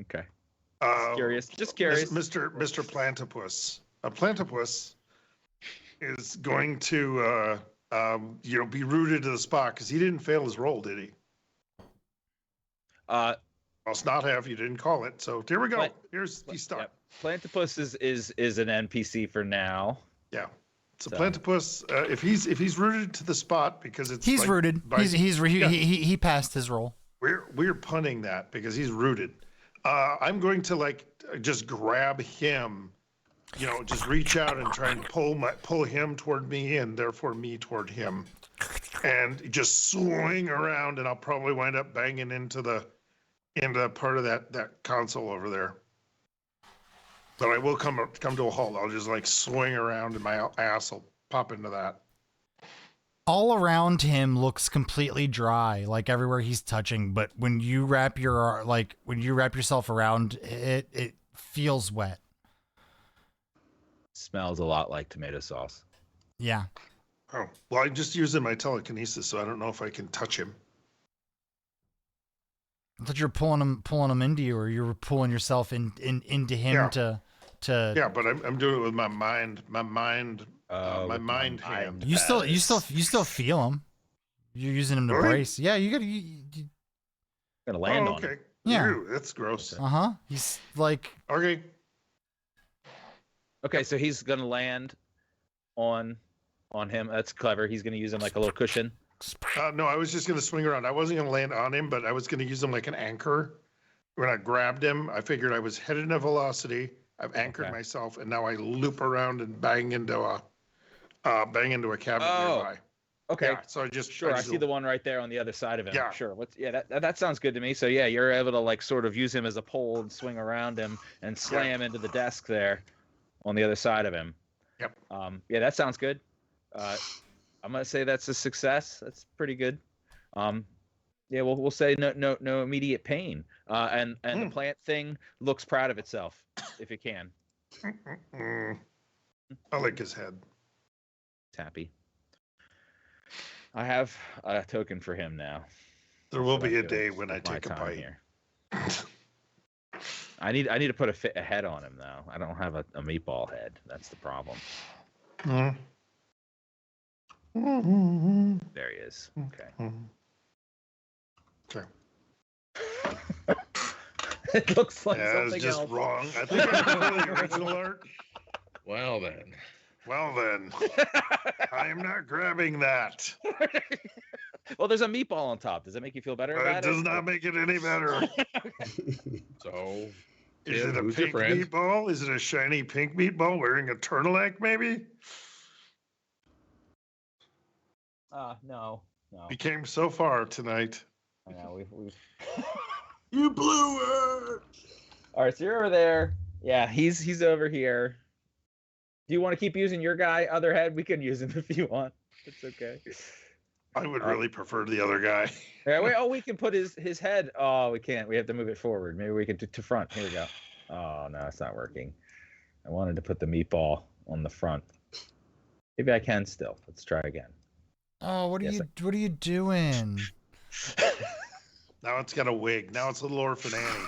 Okay. Just curious. Mr. Plantipus. A Plantipus is going to, be rooted to the spot because he didn't fail his roll, did he? Must not have. You didn't call it. So here we go. He's stuck. Yep. Plantipus is an NPC for now. Yeah. So Plantipus, if he's rooted to the spot because it's he's rooted. He passed his roll. We're punting that because he's rooted. I'm going to just grab him, just reach out and try and pull him toward me and therefore me toward him, and just swing around, and I'll probably wind up banging into part of that console over there. But I will come to a halt. I'll just swing around and my ass will pop into that. All around him looks completely dry, like everywhere he's touching. But when you wrap yourself around it, it feels wet. Smells a lot like tomato sauce. Yeah. Oh, well, I'm just using my telekinesis, so I don't know if I can touch him. I thought you were pulling him into you, or you were pulling yourself into him to. Yeah, but I'm doing it with my mind. My mind hand. You still feel him. You're using him to brace. Yeah, you gotta land on him. Okay. Yeah. Ew, that's gross. He's like. Okay. Okay, so he's gonna land on him. That's clever. He's gonna use him like a little cushion. No, I was just gonna swing around. I wasn't gonna land on him, but I was gonna use him like an anchor. When I grabbed him, I figured I was headed in a velocity. I've anchored myself, and now I loop around and bang into a cabinet nearby. Okay. Yeah, so I see the one right there on the other side of him. Yeah. Sure. That sounds good to me. So yeah, you're able to sort of use him as a pole and swing around him and slam into the desk there on the other side of him. Yep. Yeah, that sounds good. I'm gonna say that's a success. That's pretty good. Yeah, we'll say no immediate pain. And the plant thing looks proud of itself, if it can. I like his head. It's happy. I have a token for him now. There will be a day when I take a bite. Here. I need to put a head on him though. I don't have a meatball head. That's the problem. There he is. Okay. Okay. It looks like it's something just else. wrong. I think I remember the original art. Well then, I am not grabbing that. Well, there's a meatball on top. Does that make you feel better about It does not make it any better. So, Is it a who's your pink friend? meatball? Is it a shiny pink meatball wearing a turtleneck, maybe? No. We came so far tonight. I know we've. You blew it. All right, so you're over there. Yeah, he's over here. Do you want to keep using your other head? We can use him if you want. It's okay. I would really prefer the other guy. Yeah, we can put his head. Oh, we can't. We have to move it forward. Maybe we can do to front. Here we go. Oh no, it's not working. I wanted to put the meatball on the front. Maybe I can still. Let's try again. Oh, what are you doing? Now it's got a wig. Now it's Little Orphan Annie.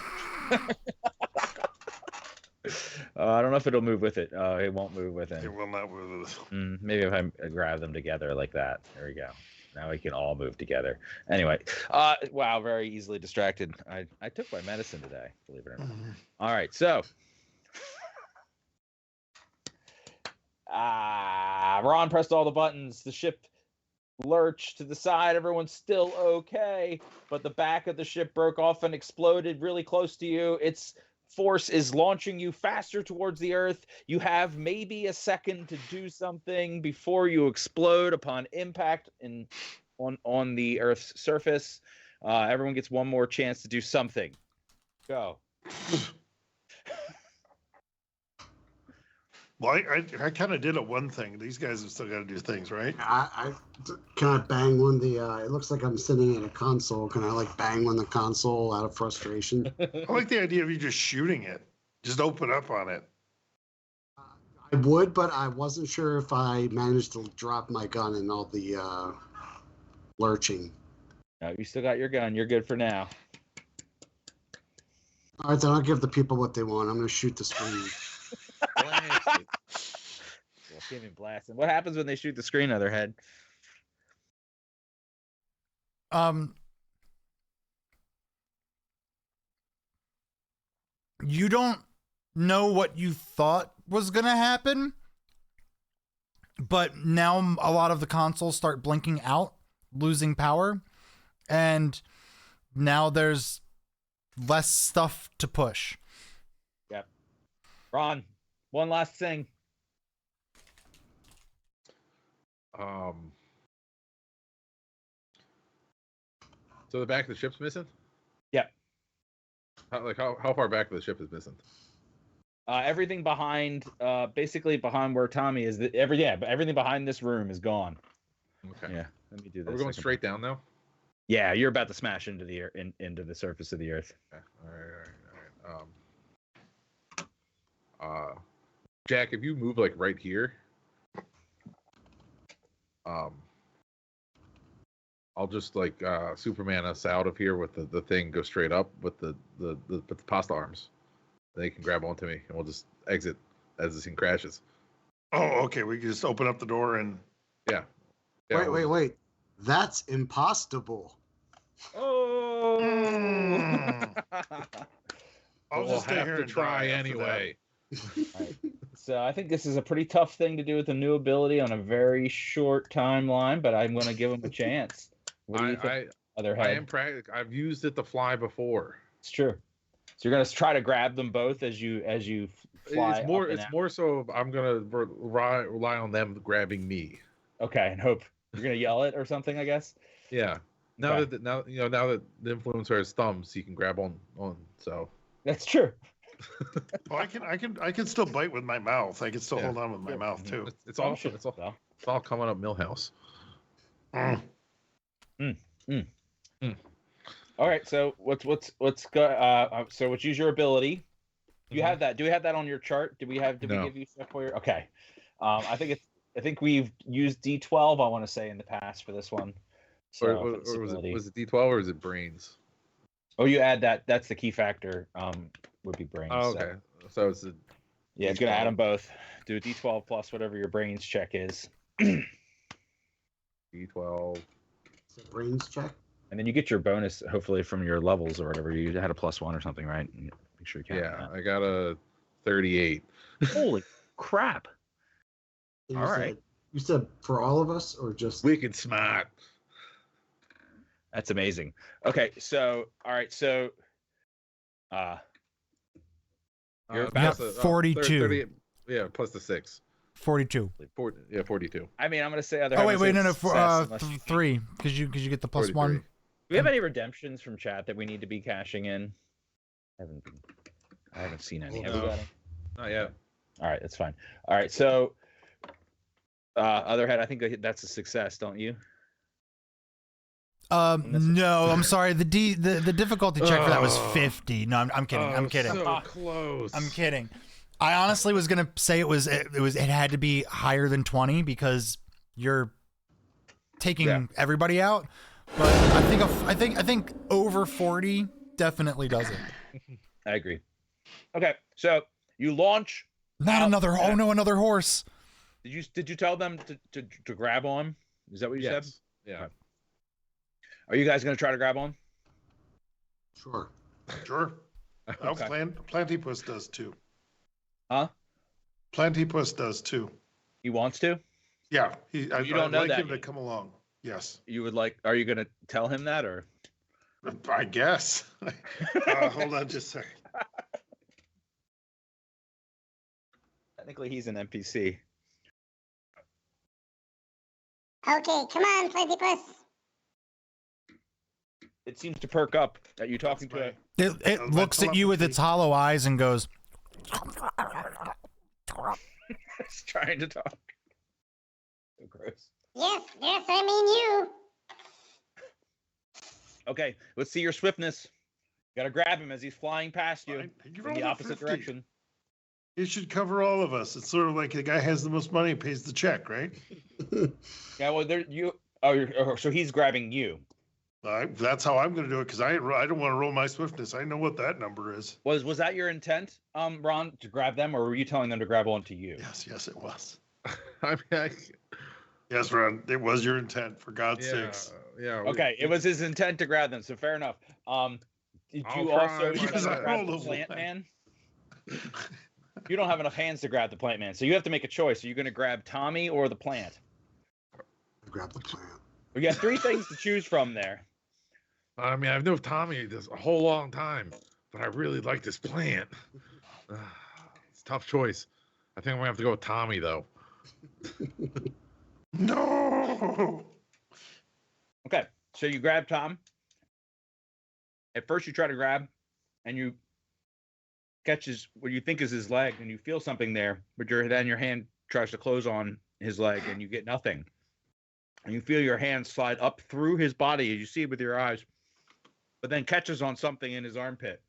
I don't know if it'll move with it. It won't move with it. It will not move with it. Maybe if I grab them together like that. There we go. Now we can all move together. Anyway, wow, very easily distracted. I took my medicine today, believe it or not. All right, so Ron pressed all the buttons. The ship lurched to the side. Everyone's still okay, but the back of the ship broke off and exploded really close to you. Its force is launching you faster towards the earth. You have maybe a second to do something before you explode upon impact on the earth's surface. Everyone gets one more chance to do something. Go. Well, I kind of did a one thing. These guys have still got to do things, right? Can I bang one the? It looks like I'm sitting at a console. Can I like bang one the console out of frustration? I like the idea of you just shooting it. Just open up on it. I would, but I wasn't sure if I managed to drop my gun and all the lurching. No, you still got your gun. You're good for now. All right, then I'll give the people what they want. I'm going to shoot the screen. Blast it. Yeah, give me blasting. What happens when they shoot the screen on their head? You don't know what you thought was gonna happen, but now a lot of the consoles start blinking out, losing power, and now there's less stuff to push. Yep. Ron, one last thing. So the back of the ship's missing? Yep. How far back of the ship is missing? Everything behind, basically behind where Tommy is. Everything behind this room is gone. Okay. Yeah. Let me do this. Are we going straight down now? Yeah, you're about to smash into the into the surface of the earth. Okay. All right. Jack, if you move like right here, I'll just like Superman us out of here with the thing, go straight up with the pasta arms. They can grab onto me, and we'll just exit as this thing crashes. Oh, okay. We can just open up the door and. Yeah. Wait. That's impossible. Oh. I'll just stay here to and try die anyway. Right. So I think this is a pretty tough thing to do with a new ability on a very short timeline, but I'm going to give him a chance. What do you think, Otherhead? I am practical. I've used it to fly before. It's true. So you're going to try to grab them both as you fly. It's more so I'm going to rely on them grabbing me. Okay, and hope you're going to yell it or something, I guess. Yeah. Now that the influencer has thumbs, he can grab on. So that's true. Well, I can still bite with my mouth. I can still hold on with my mouth too. It's all coming up Millhouse. All right, so let's go. So let's use your ability. You have that. Do we have that on your chart? Did we give you stuff for your? Okay. I think we've used D12. I want to say in the past for this one. So or was it D12 or is it brains? Oh, you add that. That's the key factor. Would be brains. Oh, okay. So it's a it's gonna add them both. Do a D12 plus whatever your brains check is. D12. Brains check. And then you get your bonus, hopefully, from your levels or whatever. You had a +1 or something, right? Make sure you count. Yeah, I got a 38. Holy crap! All right. You said for all of us or just wicked smart? That's amazing. Okay, so all right, so you're about 42. 30, yeah, plus the 6. 42. 42. I mean, I'm gonna say other. Oh wait, no, 3 because you get the +1. Do we have any redemptions from chat that we need to be cashing in? I haven't seen any. Have we got any? Not yet. All right, that's fine. All right, so Otherhead, I think that's a success, don't you? No, I'm sorry. The difficulty check for that was 50. No, I'm kidding. I'm kidding. So close. I'm kidding. I honestly was gonna say it had to be higher than 20 because you're taking everybody out. But I think over 40 definitely does it. I agree. Okay, so you launch. Another horse. Did you tell them to grab on? Is that what you said? Yeah. Okay. Are you guys going to try to grab on? Sure. Okay. Plantypus does too. Huh? Plantypus does too. He wants to? Yeah. You don't know like that him to come along. Yes. You would like? Are you going to tell him that or? I guess. Hold on just a second. Technically, he's an NPC. Okay, come on, Plantypus. It seems to perk up at you talking to it. It looks at you with its hollow eyes and goes. He's trying to talk. So gross. Yes, I mean you. Okay, let's see your swiftness. You gotta grab him as he's flying past you You in rolled the a opposite 50. direction. It should cover all of us. It's sort of like the guy has the most money pays the check, right? Yeah, well, so he's grabbing you. That's how I'm going to do it because I don't want to roll my swiftness. I know what that number is. Was that your intent, Ron, to grab them, or were you telling them to grab onto you? Yes, it was. I mean, Yes, Ron, it was your intent, for God's sakes. Yeah. Okay, it was his intent to grab them, so fair enough. Did I'll you try also my Because I grab rolled the a plant one. man? You don't have enough hands to grab the plant man, so you have to make a choice. Are you going to grab Tommy or the plant? Grab the plant. We got 3 things to choose from there. I mean, I've known Tommy this a whole long time, but I really like this plant. It's a tough choice. I think I'm gonna have to go with Tommy though. No. Okay, so you grab Tom. At first, you try to grab, and you catch what you think is his leg, and you feel something there, but then your hand tries to close on his leg, and you get nothing. And you feel your hand slide up through his body as you see it with your eyes, but then catches on something in his armpit.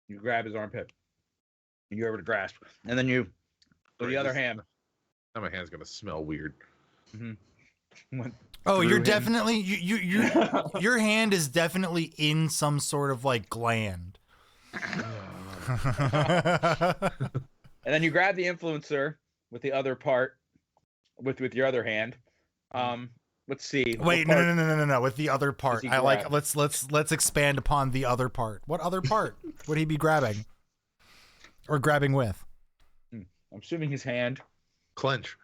You grab his armpit, and you're able to grasp. And then you, with the other hand. Now my hand's gonna smell weird. Oh, you're him. definitely your hand is definitely in some sort of like gland. And then you grab the influencer with the other part, with your other hand. Let's see. Wait, no. With the other part, he I like. grab? Let's expand upon the other part. What other part would he be grabbing, or grabbing with? I'm assuming his hand. Clench.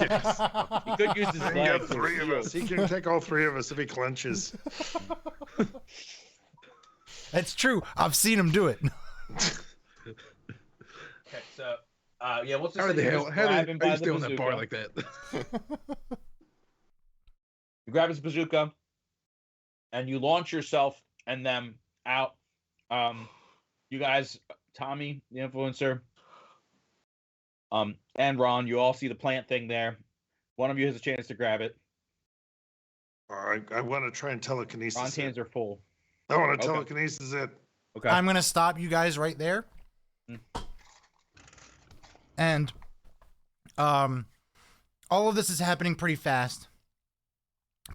Yes. He could use his He leg. got 3 of us. He can take all 3 of us if he clenches. That's true. I've seen him do it. Okay, so yeah, what's How the hell? How did you stay on that bar like that? You grab his bazooka, and you launch yourself and them out. You guys, Tommy, the influencer, and Ron, you all see the plant thing there. One of you has a chance to grab it. I want to try and telekinesis. Ron's hands are full. I want to Okay. telekinesis it. Okay. I'm gonna stop you guys right there. And all of this is happening pretty fast.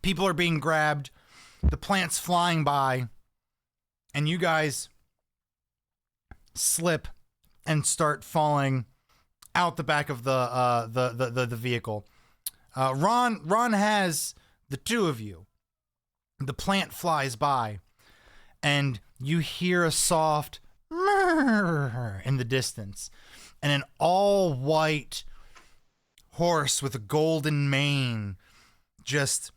People are being grabbed, the plant's flying by, and you guys slip and start falling out the back of the vehicle. Ron has the 2 of you. The plant flies by, and you hear a soft murr in the distance, and an all-white horse with a golden mane, just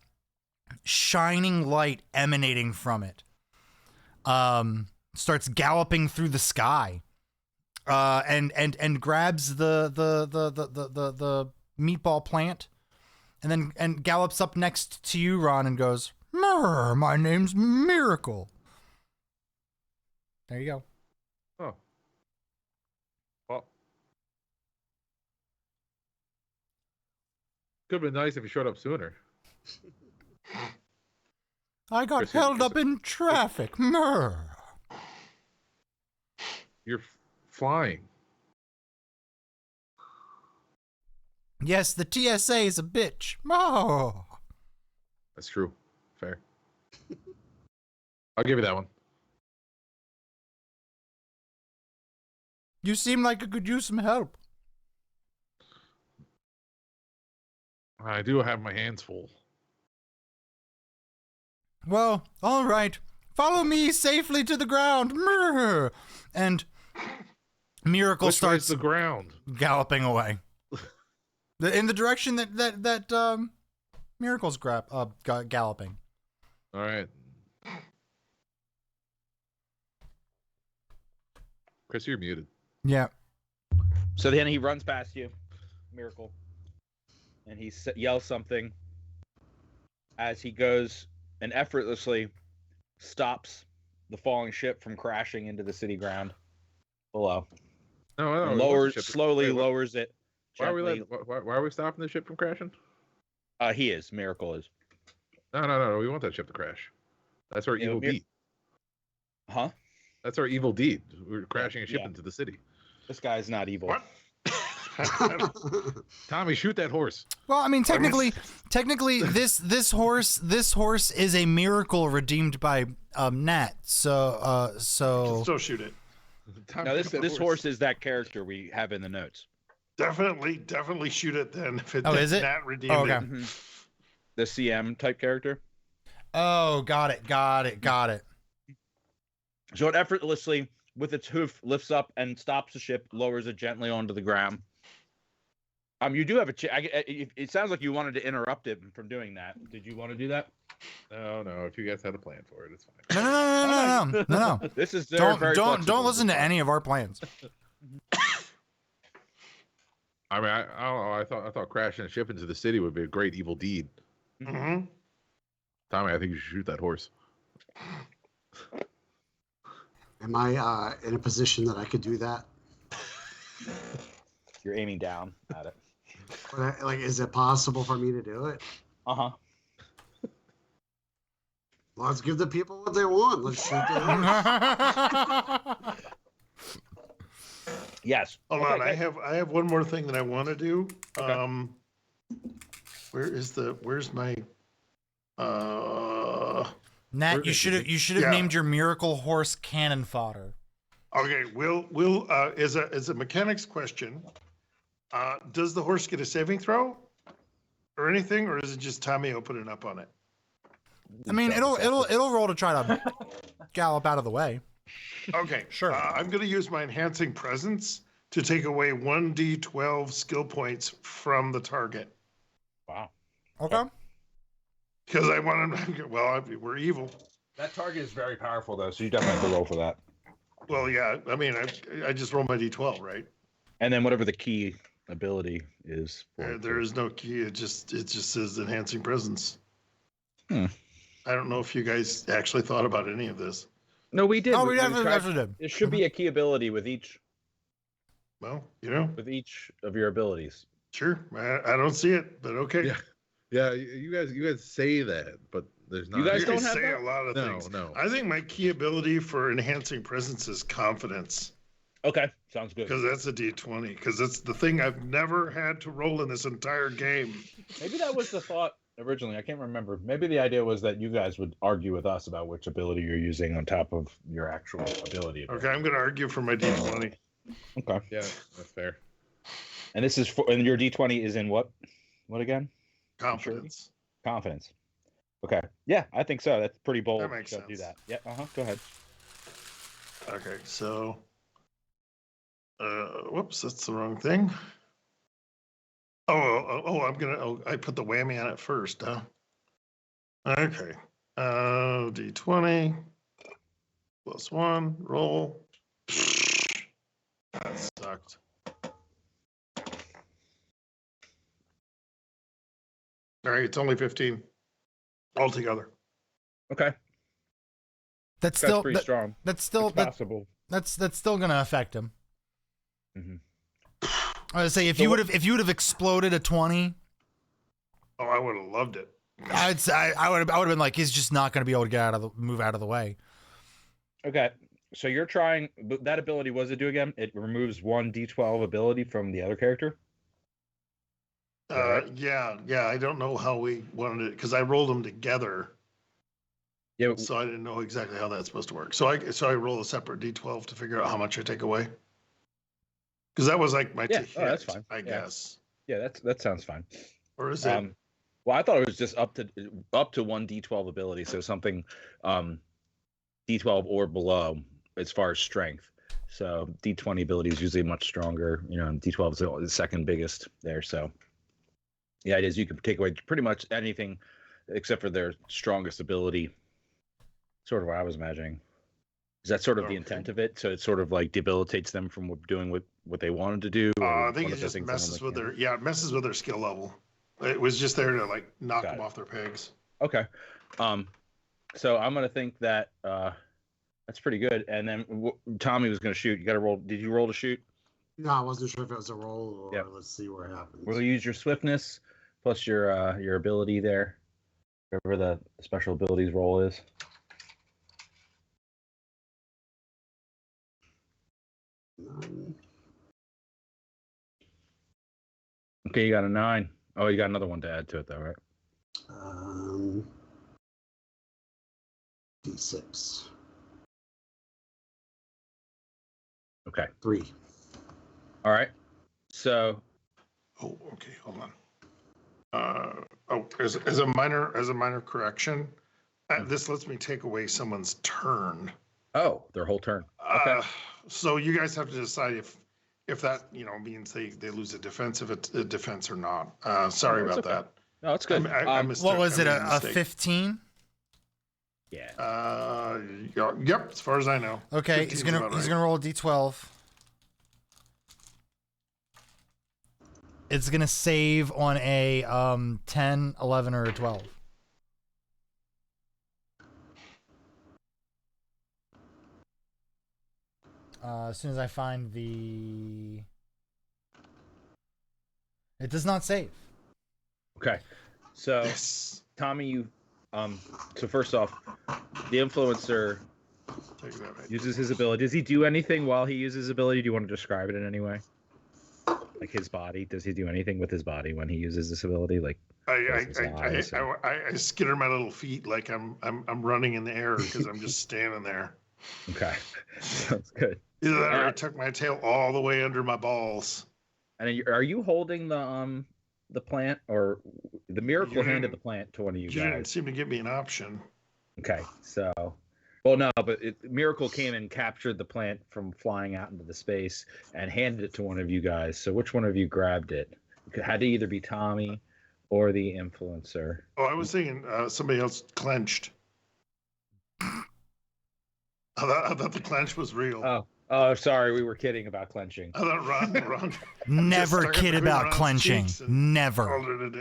shining light emanating from it, starts galloping through the sky, and grabs the meatball plant, and then gallops up next to you, Ron, and goes, "Murr, my name's Miracle." There you go. Oh. Well. Could have been nice if you showed up sooner. I got held up in traffic. Murr. You're flying. Yes, the TSA is a bitch. Oh. That's true. Fair. I'll give you that one. You seem like you could use some help. I do have my hands full. Well, all right. Follow me safely to the ground. Murr. And Miracle Which way's starts the ground? galloping away. In the direction that Miracle's galloping. All right. Chris, you're muted. Yeah. So then he runs past you, Miracle, and he yells something as he goes and effortlessly stops the falling ship from crashing into the city ground below. No, And lowers it gently. Why are we stopping the ship from crashing? He is. Miracle is. No. We want that ship to crash. That's our evil deed. Huh? That's our evil deed. We're crashing a ship yeah. into the city. This guy's not evil. What? Tommy, shoot that horse. Well, I mean, technically, this horse is a miracle redeemed by Nat. So Still shoot it. Tommy, No, shoot that this horse is that character we have in the notes. Definitely shoot it then. If it is it? Nat redeemed Oh, okay. it. Mm-hmm. The CM type character. Oh, got it. So it effortlessly, with its hoof, lifts up and stops the ship, lowers it gently onto the ground. You do have it sounds like you wanted to interrupt it from doing that. Did you want to do that? No. If you guys had a plan for it, it's fine. No. This is Don't listen to any of our plans. I mean, I don't know. I thought crashing a ship into the city would be a great evil deed. Mm-hmm. Tommy, I think you should shoot that horse. Am I in a position that I could do that? You're aiming down at it. Like, is it possible for me to do it? Uh-huh. Let's give the people what they want. Let's shoot the horse. Yes. Hold on, I have one more thing that I want to do. Okay. Where's my Nat, you should have named your miracle horse cannon fodder. Okay, we'll as a mechanics question, does the horse get a saving throw or anything, or is it just Tommy opening up on it? I mean, it'll roll to try to gallop out of the way. Okay, Sure. I'm going to use my enhancing presence to take away 1d12 skill points from the target. Wow. Okay. Because I want to. Well, we're evil. That target is very powerful, though, so you definitely have to roll for that. Well, yeah. I mean, I just roll my d12, right? And then whatever the key ability is. There is no key. It just says enhancing presence. Hmm. I don't know if you guys actually thought about any of this. No, we did. Oh, we definitely did. It should be a key ability with each Well, of your abilities. sure. I don't see it, but okay. Yeah, you guys say that, but there's not. You guys You don't guys have say that? a lot of things. No. I think my key ability for enhancing presence is confidence, Okay, sounds good. because that's a d20. Because that's the thing I've never had to roll in this entire game. Maybe that was the thought originally. I can't remember. Maybe the idea was that you guys would argue with us about which ability you're using on top of your actual ability. Okay, I'm going to argue for my d20. Okay. Yeah, that's fair. And this is and your D20 is in what? What again? Confidence. Confidence. Okay. Yeah, I think so. That's pretty bold. That makes to do sense. that. Yeah. Go ahead. Okay, so. Whoops, that's the wrong thing. I put the whammy on it first, huh? Okay. D20 plus 1, roll. That sucked. All right, it's only 15 altogether. Okay. That's That's still pretty strong. That's still It's possible. that's still gonna affect him. Mm-hmm. I would say if you would have exploded a 20, Oh, I would have loved it. I'd say I would have been like, he's just not gonna be able to move out of the way. Okay. So you're trying that ability. What does it do again? It removes one D12 ability from the other character. Yeah. I don't know how we wanted it because I rolled them together, Yeah. so I didn't know exactly how that's supposed to work. So I roll a separate d12 to figure out how much I take away. Because that was like my Yeah, to hit, that's fine. I Yeah. guess. Yeah. That sounds fine. Or is it? Well, I thought it was just up to one D12 ability, so something D12 or below as far as strength. So D20 ability is usually much stronger. D12 is the second biggest there. So yeah, it is. You can take away pretty much anything except for their strongest ability. Sort of what I was imagining. Is that sort of the intent of it? So it sort of like debilitates them from doing what they wanted to do. I think it just messes with their skill level. It was just there to like knock them off their pegs. Okay. So I'm gonna think that that's pretty good. And then Tommy was gonna shoot. You got to roll. Did you roll to shoot? No, I wasn't sure if it was a roll or Yep. let's see what happens. We'll use your swiftness plus your ability there, whatever the special abilities roll is. Okay, you got a 9. Oh, you got another one to add to it, though, right? D6. Okay. 3. All right. So. Oh, okay. Hold on. As a minor correction, this lets me take away someone's turn. Oh, their whole turn. Okay. So you guys have to decide if that means they lose a defense or not. Sorry about okay. that. No, it's good. What was it? A 15? Yeah. Yep. As far as I know. Okay, he's gonna roll a d12. It's gonna save on a 10, 11, or a 12. As soon as I find the... It does not save. Okay. So, Yes. Tommy, you... So first off, the influencer uses his ability. Does he do anything while he uses his ability? Do you want to describe it in any way? Like his body? Does he do anything with his body when he uses this ability? Like I skitter my little feet like I'm running in the air because I'm just standing there. Okay. Sounds good. Either that or I tuck my tail all the way under my balls. And are you holding the plant, or the miracle handed the plant to one of you guys? You didn't seem to give me an option. Okay, so, well, no, but Miracle came and captured the plant from flying out into the space and handed it to one of you guys. So which one of you grabbed it? It had to either be Tommy or the influencer. Oh, I was thinking somebody else clenched. I thought the clench was real. Oh, sorry, we were kidding about clenching. I thought Ron Never kid about clenching. Never.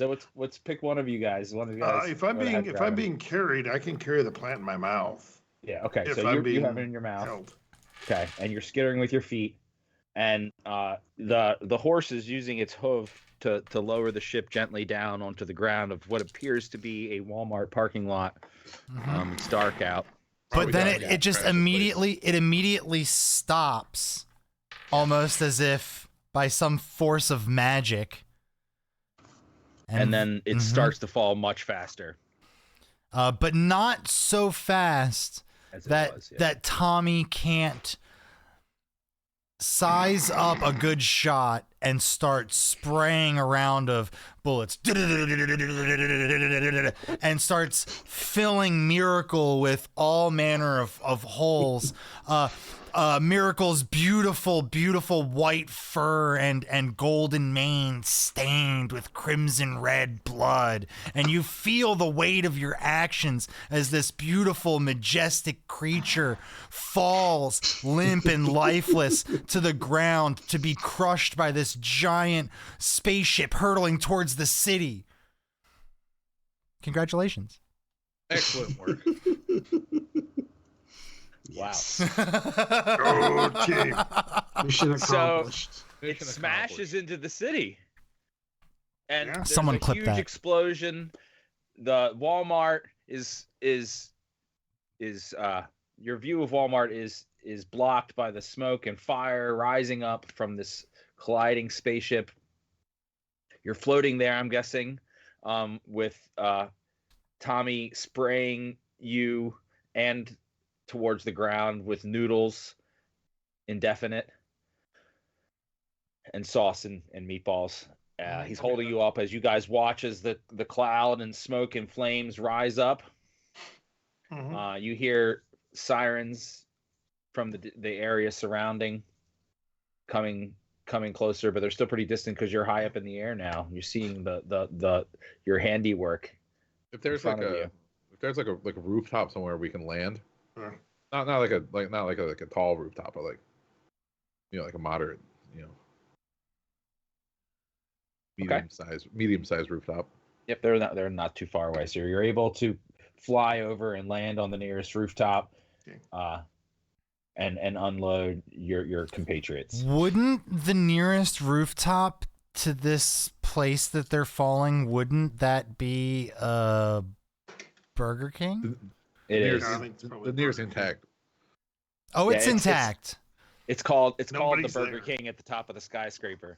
So let's pick one of you guys. One of you guys. If I'm being carried, I can carry the plant in my mouth. Yeah. Okay. So you have it in your mouth. Held. Okay, and you're skittering with your feet, and the horse is using its hoof to lower the ship gently down onto the ground of what appears to be a Walmart parking lot. It's dark out. But then it just immediately stops, almost as if by some force of magic. And then it starts to fall much faster. But not so fast that Tommy can't size up a good shot and start spraying around of bullets and starts filling Miracle with all manner of holes. Miracle's beautiful white fur and golden mane stained with crimson red blood, and you feel the weight of your actions as this beautiful majestic creature falls limp and lifeless to the ground to be crushed by this giant spaceship hurtling towards the city. Congratulations. Excellent work. Wow. Go team. Mission accomplished. So it smashes into the city. And there's Someone a clip huge that. explosion. The Walmart is your view of Walmart is blocked by the smoke and fire rising up from this colliding spaceship. You're floating there, I'm guessing, with Tommy spraying you and towards the ground with noodles, indefinite, and sauce and meatballs. He's holding you up as you guys watch as the cloud and smoke and flames rise up. You hear sirens from the area surrounding coming closer, but they're still pretty distant because you're high up in the air now. You're seeing your handiwork. If there's like a rooftop somewhere we can land, not like a tall rooftop, but like like a moderate, medium size rooftop. Yep, they're not too far away, so you're able to fly over and land on the nearest rooftop. and unload your compatriots. Wouldn't the nearest rooftop to this place that they're falling, wouldn't that be Burger King? It is. The nearest intact. Oh, it's intact. It's called the Nobody's Burger there. King at the top of the skyscraper.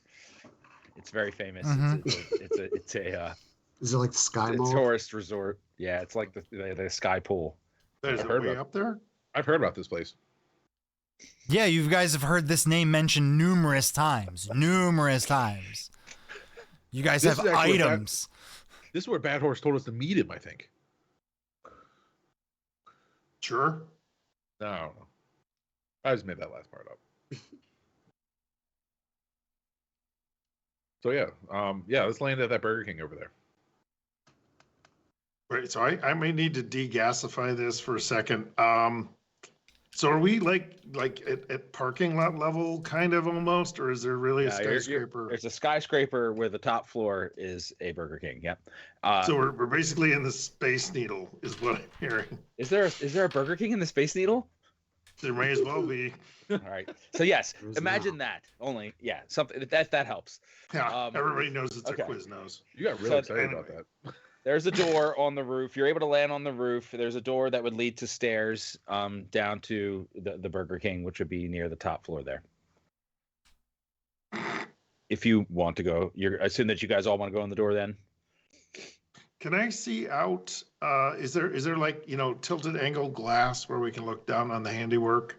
It's very famous. Mhm. It's a Is it like the Sky Mall? tourist resort. Yeah, it's like the sky pool. There's I've a heard way about up there. I've heard about this place. Yeah, you guys have heard this name mentioned numerous times. Numerous times. You guys This have is actually items. This is where Bad Horse told us to meet him, I think. Sure. No, I don't know. I just made that last part up. So yeah, let's land at that Burger King over there. Right. So I may need to degasify this for a second. So are we like at parking lot level kind of almost, or is there really a skyscraper? There's a skyscraper where the top floor is a Burger King. Yep. So we're basically in the Space Needle, is what I'm hearing. Is there a Burger King in the Space Needle? There may as well be. All right. So yes, There's imagine not. that. Only something that helps. Yeah, everybody knows it's okay. a Quiznos. You got really So excited about anyway. that. There's a door on the roof. You're able to land on the roof. There's a door that would lead to stairs down to the Burger King, which would be near the top floor there. If you want to go, I assume that you guys all want to go in the door then. Can I see out? Is there like tilted angle glass where we can look down on the handiwork?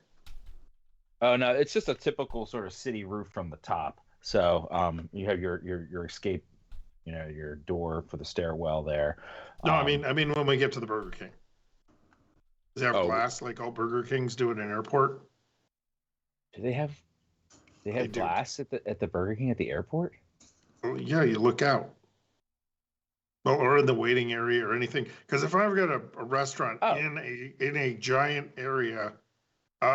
Oh no, it's just a typical sort of city roof from the top. So you have your escape, your door for the stairwell there. No, I mean when we get to the Burger King. Does it have Oh. glass like all Burger Kings do at an airport? do they have They do. glass at the Burger King at the airport? Well, yeah, you look out. Well, or in the waiting area or anything. Because if I've got a restaurant Oh. in a giant area,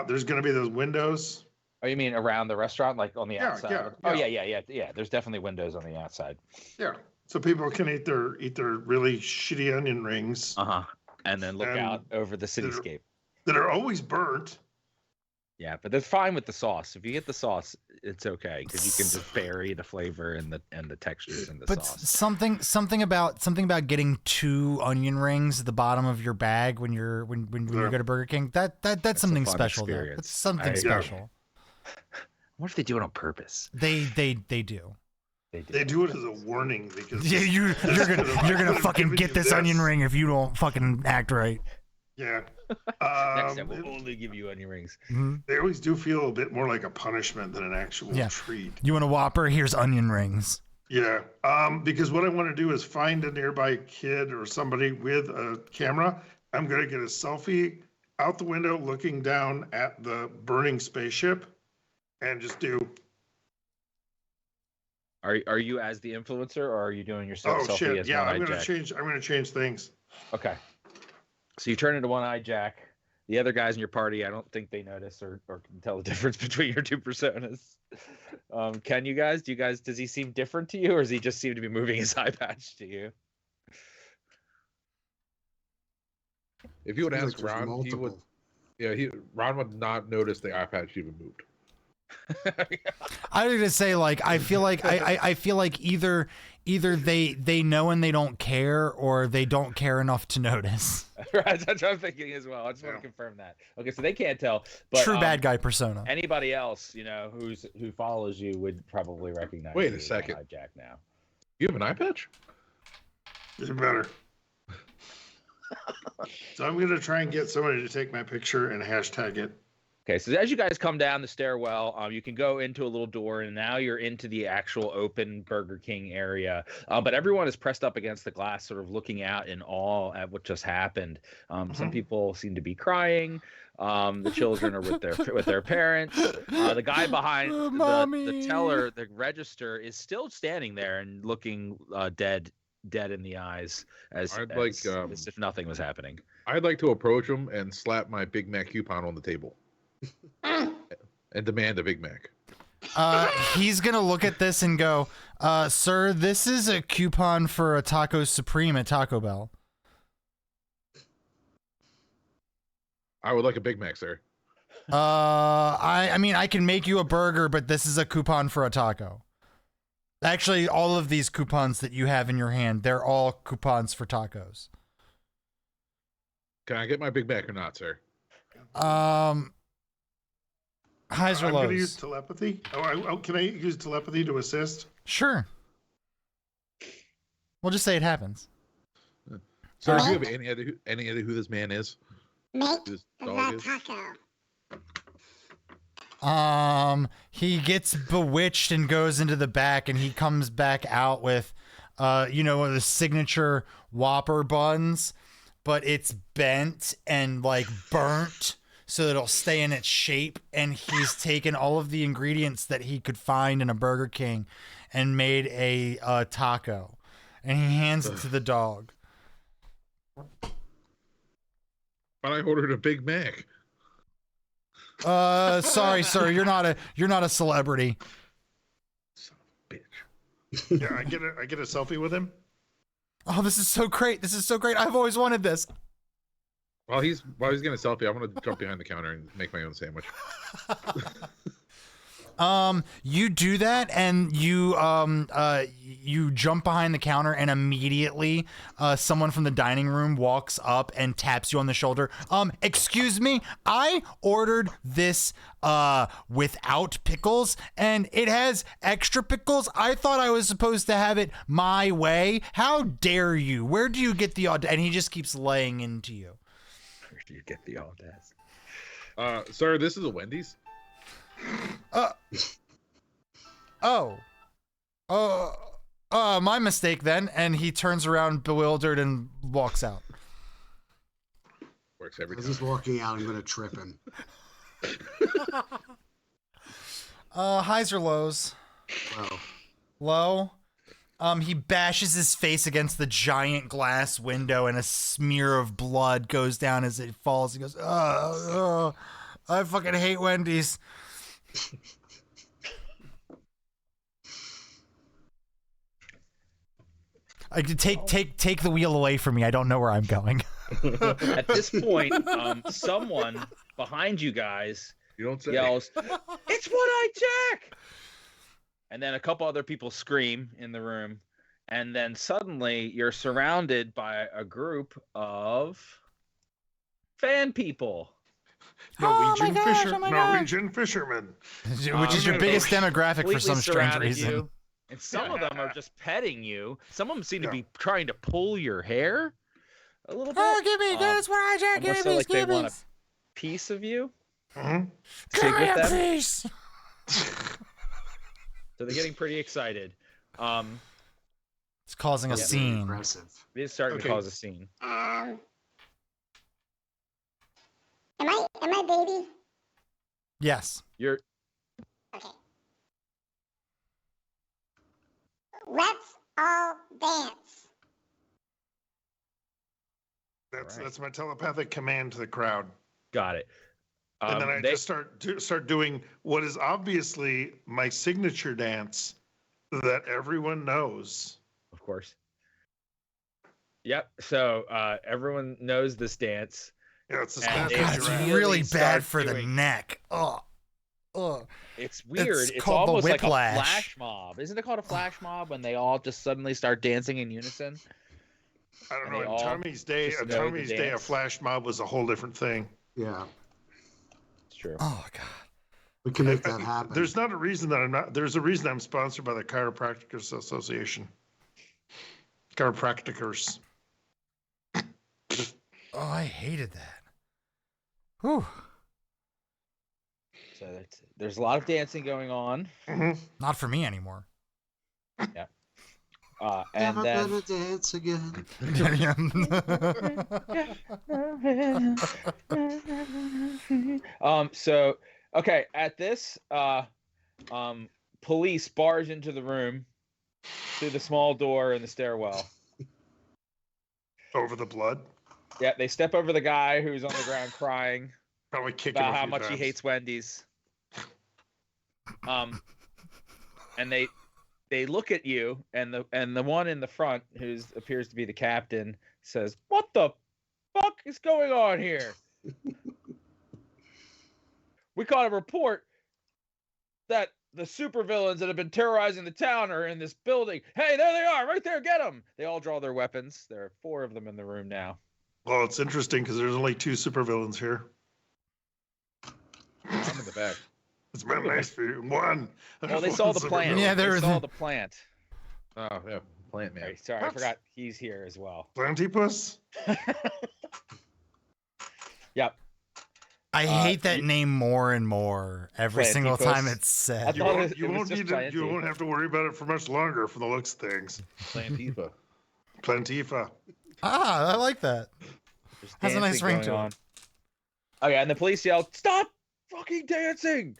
there's going to be those windows. Oh, you mean around the restaurant, like on the Yeah, outside? yeah, Oh yeah. yeah. There's definitely windows on the outside. Yeah, so people can eat their really shitty onion rings And then look And out over the cityscape. that are always burnt. Yeah, but they're fine with the sauce. If you get the sauce, it's okay because you can just bury the flavor and the textures in the But sauce. something about getting 2 onion rings at the bottom of your bag when you go to Burger King, that's something fun special there. experience. That's something Yeah. special. What if they do it on purpose? They do. They do it as a warning because Yeah, you're gonna fucking giving get you this onion ring if you don't fucking act right. Yeah. Next time we'll only give you onion rings. They always do feel a bit more like a punishment than an actual Yeah. treat. You want a Whopper? Here's onion rings. Yeah. Because what I want to do is find a nearby kid or somebody with a camera. I'm going to get a selfie out the window looking down at the burning spaceship and just do, Are you as the influencer or are you doing yourself oh selfie shit. as Yeah, One-Eyed I'm going Jack? to change things. Okay. So you turn into One-Eyed Jack. The other guys in your party, I don't think they notice or can tell the difference between your two personas. Can you guys? Does he seem different to you, or does he just seem to be moving his eye patch to you? If you would Seems ask like there's Ron, he would. multiple. Yeah, Ron would not notice the eye patch even moved. I was gonna say, like, I feel like I feel like either they know and they don't care, or they don't care enough to notice. Right, that's what I'm thinking as well. I just want to confirm that. Okay, so they can't tell, but True bad guy persona. anybody else, who follows you would probably recognize. Wait a you as second. One-Eyed Jack now. You have an eye patch? It's better. So I'm going to try and get somebody to take my picture and hashtag it. Okay, so as you guys come down the stairwell, you can go into a little door, and now you're into the actual open Burger King area. But everyone is pressed up against the glass, sort of looking out in awe at what just happened. Some people seem to be crying. The children are with their parents. The guy behind the teller, the register, is still standing there and looking dead in the eyes, as if nothing was happening. I'd like to approach him and slap my Big Mac coupon on the table and demand a Big Mac. He's gonna look at this and go, "Sir, this is a coupon for a Taco Supreme at Taco Bell." I would like a Big Mac, sir. I mean, I can make you a burger, but this is a coupon for a taco. Actually, all of these coupons that you have in your hand, they're all coupons for tacos. Can I get my Big Mac or not, sir? Highs or I'm going to lows? use telepathy. Can I use telepathy to assist? Sure. We'll just say it happens. Sir, do you have any idea who this man is? Make Who this the dog is? taco. He gets bewitched and goes into the back, and he comes back out with, the signature Whopper buns, but it's bent and like burnt so that it'll stay in its shape. And he's taken all of the ingredients that he could find in a Burger King and made a taco, and he hands it to the dog. But I ordered a Big Mac. Sorry, sir, you're not a celebrity. Son of a bitch. Yeah, I get a selfie with him. Oh, this is so great. I've always wanted this. While he's getting a selfie, I'm gonna jump behind the counter and make my own sandwich. You do that, and you jump behind the counter, and immediately someone from the dining room walks up and taps you on the shoulder. Excuse me, I ordered this without pickles, and it has extra pickles. I thought I was supposed to have it my way. How dare you? Where do you get the audacity? And he just keeps laying into you. Where do you get the audacity? Sir, this is a Wendy's. My mistake then. And he turns around bewildered and walks out. Works every As time. he's walking out, I'm going to trip him. Highs or lows? Well, Low. He bashes his face against the giant glass window, and a smear of blood goes down as it falls. He goes, I fucking hate Wendy's. I could take the wheel away from me. I don't know where I'm going. At this point, someone behind you guys You don't say. yells, "It's One-Eyed Jack!" And then a couple other people scream in the room, and then suddenly you're surrounded by a group of fan people. Norwegian gosh, oh my God. Norwegian fishermen. Which is your biggest demographic for some Completely strange surrounded reason. you, and some of them are just petting you. Some of them seem to be trying to pull your hair a little bit. Oh, give me that's what I Jack. Give almost me, like they give me. want a piece of you. Mhm. Give me with a them. piece. So they're getting pretty excited. It's causing a that's scene. aggressive. It is starting to Okay. cause a scene. Am I baby? Yes. You're Okay. Let's all dance. That's my telepathic command to the crowd. got it. And then I They- just start doing what is obviously my signature dance that everyone knows. of course. Yep. So everyone knows this dance. Yeah, it's the And snap God, It's it's giraffe. really really bad start for the doing- neck. Oh. It's weird. It's called the almost like a whiplash. flash mob. Isn't it called a flash mob when they all just suddenly start dancing in unison? I don't and know. they In all Tommy's day, just in know the Tommy's day, a dance. flash mob was a whole different thing. Yeah, It's true. Oh God. we can make that happen. There's not a reason that I'm not. There's a reason I'm sponsored by the Chiropractors Association. Chiropractors. Oh, I hated that. Whew. So there's a lot of dancing going on. Mhm. Not for me anymore. And Never then gonna dance again. so okay, at this police barge into the room through the small door in the stairwell. Over the blood. Yeah, they step over the guy who's on the ground crying Probably kick him about a how few much he times. hates Wendy's. And they look at you, and the one in the front, who appears to be the captain, says, "What the fuck is going on here? We caught a report that the supervillains that have been terrorizing the town are in this building. Hey, there they are, right there, get them. They all draw their weapons. There are 4 of them in the room now. Well, it's interesting because there's only 2 supervillains here. I'm in the back. It's been nice for you. 1. Well, they saw the plant. Yeah, they saw the plant. Oh, yeah. Plant man. Sorry, I forgot he's here as well. Plantipus? Yep. I hate that name more and more every single time it's said. You won't have to worry about it for much longer from the looks of things. Plantifa. Plantifa. Ah, I like that. Has a nice ring to it. Oh yeah, and the police yelled, "Stop fucking dancing!"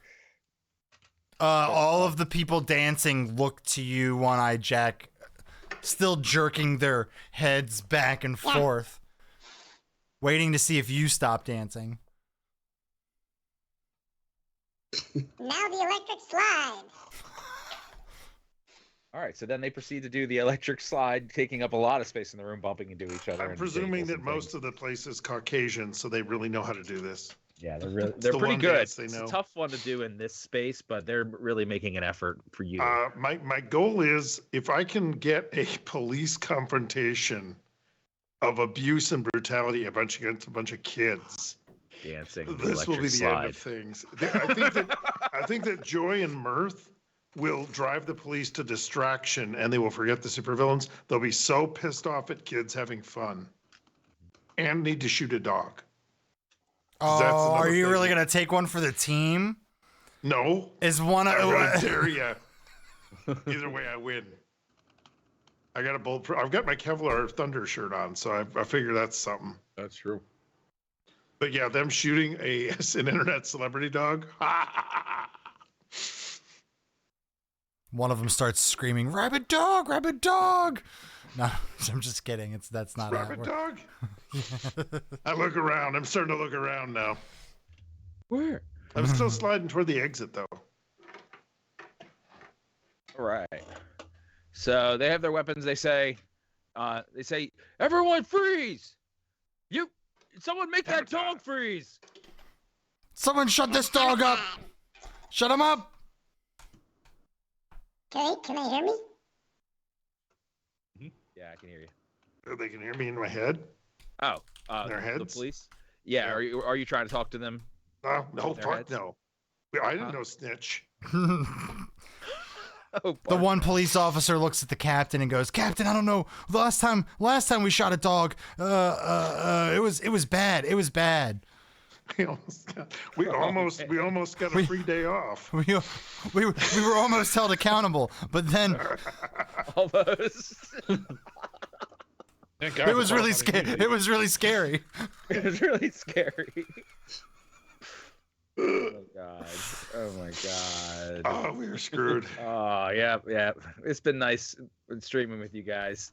All of the people dancing look to you, One-Eyed Jack, still jerking their heads back and forth, waiting to see if you stop dancing. Now the electric slide. All right, so then they proceed to do the electric slide, taking up a lot of space in the room, bumping into each other. I'm presuming that most of the place is Caucasian, so they really know how to do this. Yeah, they're pretty good. It's a tough one to do in this space, but they're really making an effort for you. My goal is if I can get a police confrontation of abuse and brutality against a bunch of kids. Dancing. This will be the end of things. I think that joy and mirth will drive the police to distraction, and they will forget the supervillains. They'll be so pissed off at kids having fun, and need to shoot a dog. Oh, are you really gonna take one for the team? No. Is one? I dare ya. Either way, I win. I got a bulletproof. I've got my Kevlar Thunder shirt on, so I figure that's something. That's true. But yeah, them shooting an internet celebrity dog. One of them starts screaming, "Rabbit dog! Rabbit dog!" No, I'm just kidding. That's not rabbit dog. I look around. I'm starting to look around now. Where? I'm still sliding toward the exit though. All right. So they have their weapons. They say, "Everyone freeze! Someone make that dog freeze! Someone shut this dog up! Shut him up!" Can I hear me? Yeah, I can hear you. They can hear me in my head. Oh, their heads? The police? Yeah. Are you trying to talk to them? No, fuck no. I didn't know snitch. The one police officer looks at the captain and goes, "Captain, I don't know. Last time we shot a dog, it was bad. It was bad." We almost got a free day off. We were almost held accountable, but then almost. It was really scary. It was really scary. It was really scary. Oh god. Oh my god. Oh, we were screwed. Oh yeah. It's been nice streaming with you guys.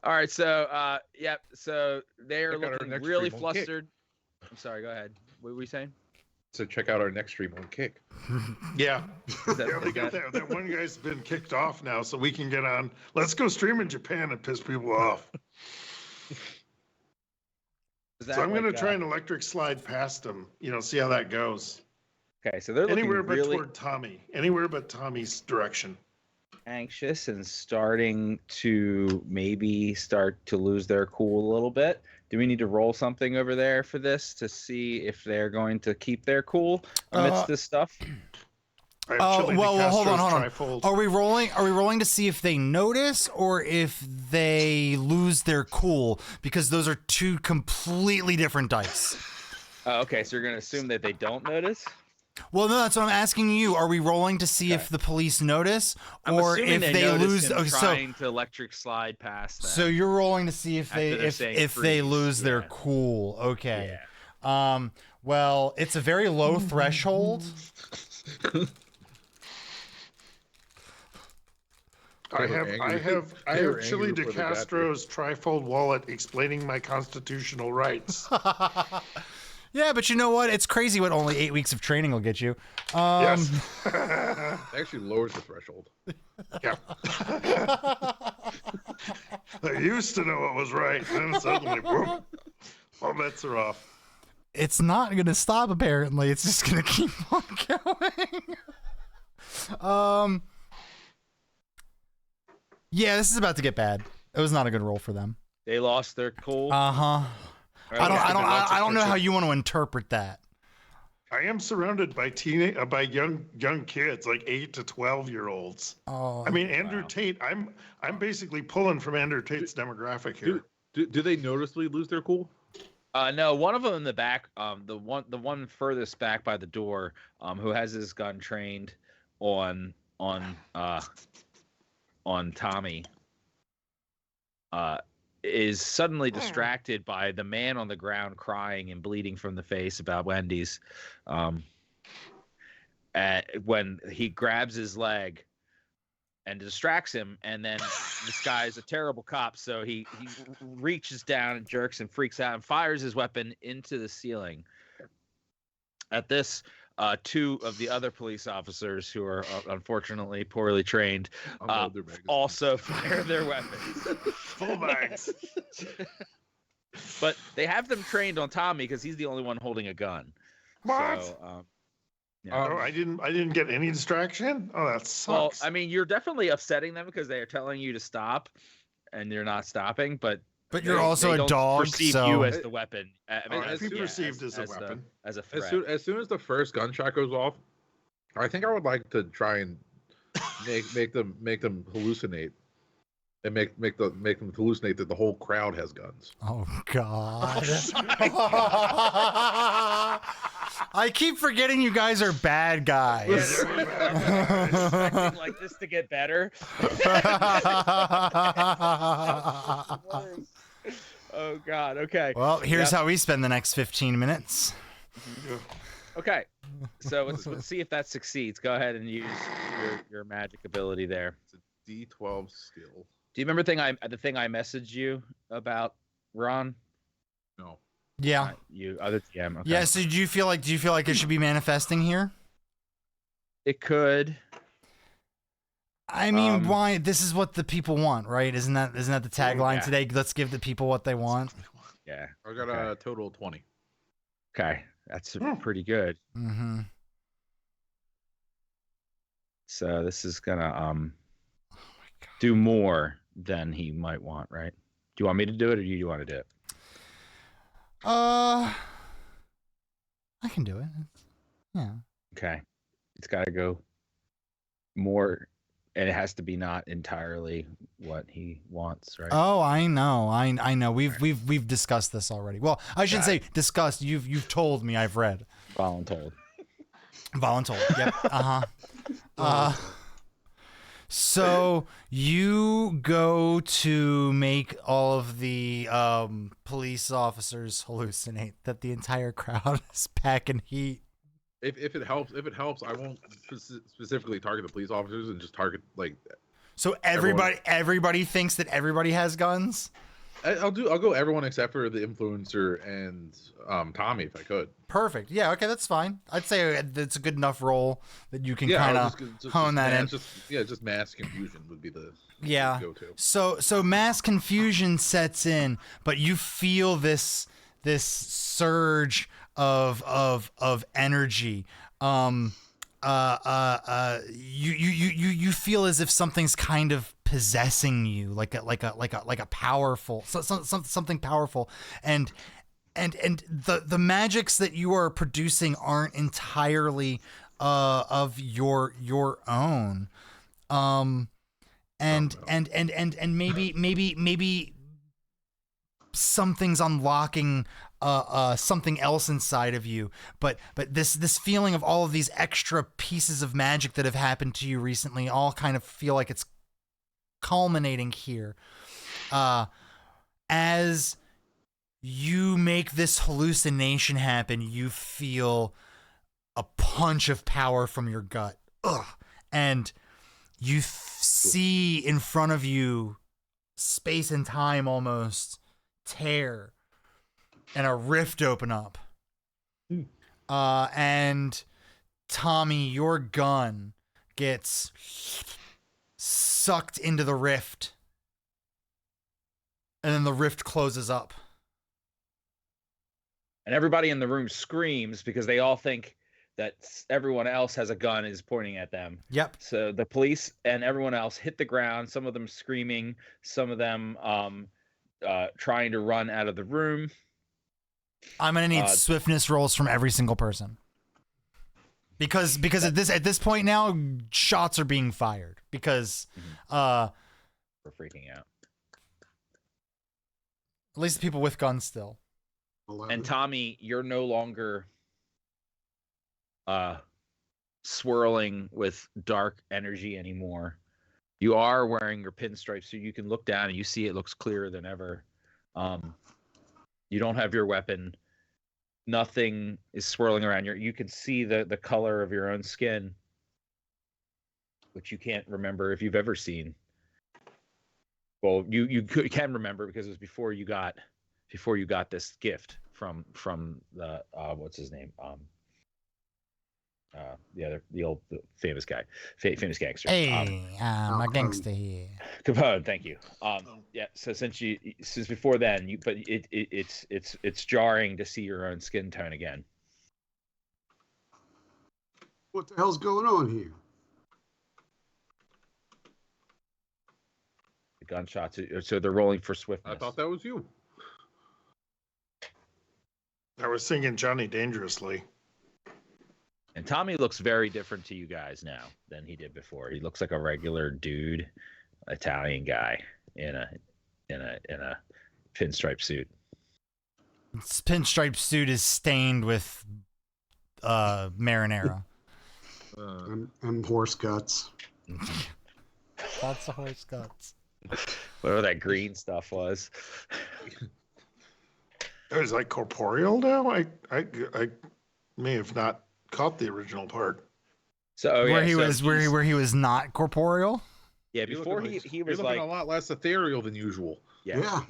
All right, so so they're looking really flustered. I'm sorry, go ahead. What were we saying? So check out our next stream on Kick. Yeah. That one guy's been kicked off now, so we can get on. Let's go stream in Japan and piss people off. So I'm going to try an electric slide past them, see how that goes. Okay, so they're looking anywhere but really toward Tommy. Anywhere but Tommy's direction. Anxious and starting to maybe start to lose their cool a little bit. Do we need to roll something over there for this to see if they're going to keep their cool amidst this stuff? Well, hold on. Are we rolling to see if they notice or if they lose their cool? Because those are 2 completely different dice. Okay, so you're going to assume that they don't notice? Well, no, that's what I'm asking you. Are we rolling to see if the police notice, or if they lose? Trying to electric slide past them. So you're rolling to see if they lose their cool. Okay. Yeah. Well, it's a very low threshold. I have Chili De Castro's trifold wallet explaining my constitutional rights. Yeah, but you know what? It's crazy what only 8 weeks of training will get you. Yes. It actually lowers the threshold. Yeah. I used to know what was right, and then suddenly, whoop, all bets are off. it's not gonna stop. Apparently, it's just gonna keep on going. Yeah, this is about to get bad. It was not a good roll for them. They lost their cool. I don't know how you want to interpret that. I am surrounded by young kids, like 8 to 12-year-olds. Oh, I mean, Andrew Tate. I'm basically pulling from Andrew Tate's demographic here. Do they noticeably lose their cool? No, one of them in the back, the one furthest back by the door, who has his gun trained on Tommy, is suddenly distracted by the man on the ground crying and bleeding from the face about Wendy's. When he grabs his leg and distracts him, and then this guy's a terrible cop, so he reaches down and jerks and freaks out and fires his weapon into the ceiling. At this, two of the other police officers, who are unfortunately poorly trained, also fire their weapons. Full bags. But they have them trained on Tommy because he's the only one holding a gun. What? So, Oh, I didn't get any distraction. Oh, that sucks. Well, I mean, you're definitely upsetting them because they are telling you to stop, and you're not stopping. But you're also a dog, perceive so you as the weapon. I mean, I'd be perceived as a weapon. as a threat. As soon as the first gunshot goes off, I think I would like to try and make them hallucinate, and make them hallucinate that the whole crowd has guns. Oh God. I keep forgetting you guys are bad guys. Expecting like this to get better. Oh God. Okay. Well, here's how we spend the next 15 minutes. Okay. So let's see if that succeeds. Go ahead and use your magic ability there. It's a D12 skill. Do you remember the thing I messaged you about, Ron? No. Yeah. You other TM. Okay. Yeah. So do you feel like it should be manifesting here? It could. I mean, why? This is what the people want, right? Isn't that the tagline today? Let's give the people what they want. Yeah. I got a total of 20. Okay, that's pretty good. Mm-hmm. So this is gonna do more than he might want, right? Do you want me to do it, or do you want to do it? I can do it. Yeah. Okay. It's got to go more, and it has to be not entirely what he wants, right? Oh, I know. I know. We've discussed this already. Well, I shouldn't say discussed. You've told me. I've read. Voluntold. Yep. So you go to make all of the police officers hallucinate that the entire crowd is packing heat. If it helps, I won't specifically target the police officers and just target like. So everybody thinks that everybody has guns. I'll go everyone except for the influencer and Tommy if I could. Perfect. Yeah. Okay, that's fine. I'd say it's a good enough role that you can kind of hone that in. Just mass confusion would be the go-to. So mass confusion sets in, but you feel this surge of energy. You feel as if something's kind of possessing you, like a powerful something powerful, and the magics that you are producing aren't entirely of your own, and maybe something's unlocking something else inside of you, but this feeling of all of these extra pieces of magic that have happened to you recently all kind of feel like it's culminating here as you make this hallucination happen. You feel a punch of power from your gut. And you see in front of you space and time almost tear and a rift open up. And Tommy, your gun gets sucked into the rift, and then the rift closes up. And everybody in the room screams because they all think that everyone else has a gun and is pointing at them. Yep. So the police and everyone else hit the ground, some of them screaming, some of them trying to run out of the room. I'm gonna need swiftness rolls from every single person. Because at this point now, shots are being fired. Because we're freaking out. At least the people with guns still. 11. And Tommy, you're no longer swirling with dark energy anymore. You are wearing your pinstripe, so you can look down and you see it looks clearer than ever. You don't have your weapon. Nothing is swirling around you can see the color of your own skin, which you can't remember if you've ever seen. Well, you can remember because it was before you got this gift from the what's his name, the old famous guy, famous gangster. Hey, I'm a gangster here. Capone, thank you. Yeah. So since before then, but it's jarring to see your own skin tone again. What the hell's going on here? The gunshots. So they're rolling for swiftness. I thought that was you. I was singing Johnny Dangerously. And Tommy looks very different to you guys now than he did before. He looks like a regular dude, Italian guy in a pinstripe suit. This pinstripe suit is stained with marinara. And horse guts. Lots of horse guts. Whatever that green stuff was. It was like corporeal now. I may have not caught the original part. So where he was not corporeal. Yeah, before he was looking like a lot less ethereal than usual. Yeah.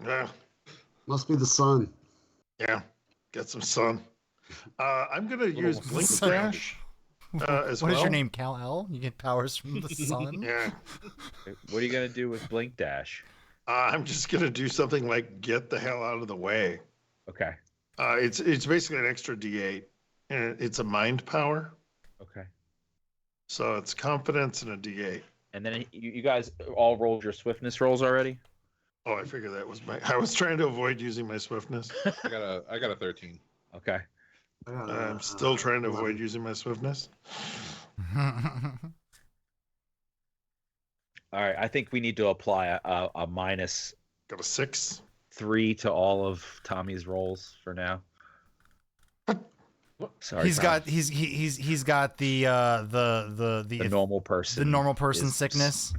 Yeah. Must be the sun. Yeah. Get some sun. I'm gonna use Blink Dash as well. What is your name, Kal-El? You get powers from the sun. Yeah. What are you gonna do with Blink Dash? I'm just gonna do something like get the hell out of the way. Okay. It's basically an extra D8, and it's a mind power. Okay. So it's confidence and a D8. And then you guys all rolled your swiftness rolls already? Oh, I figured that was I was trying to avoid using my swiftness. I got a 13. Okay. I'm still trying to avoid using my swiftness. All right. I think we need to apply a minus. Got a 6. 3 to all of Tommy's rolls for now. Sorry, he's got Tom. he's got the normal person. The normal person sickness.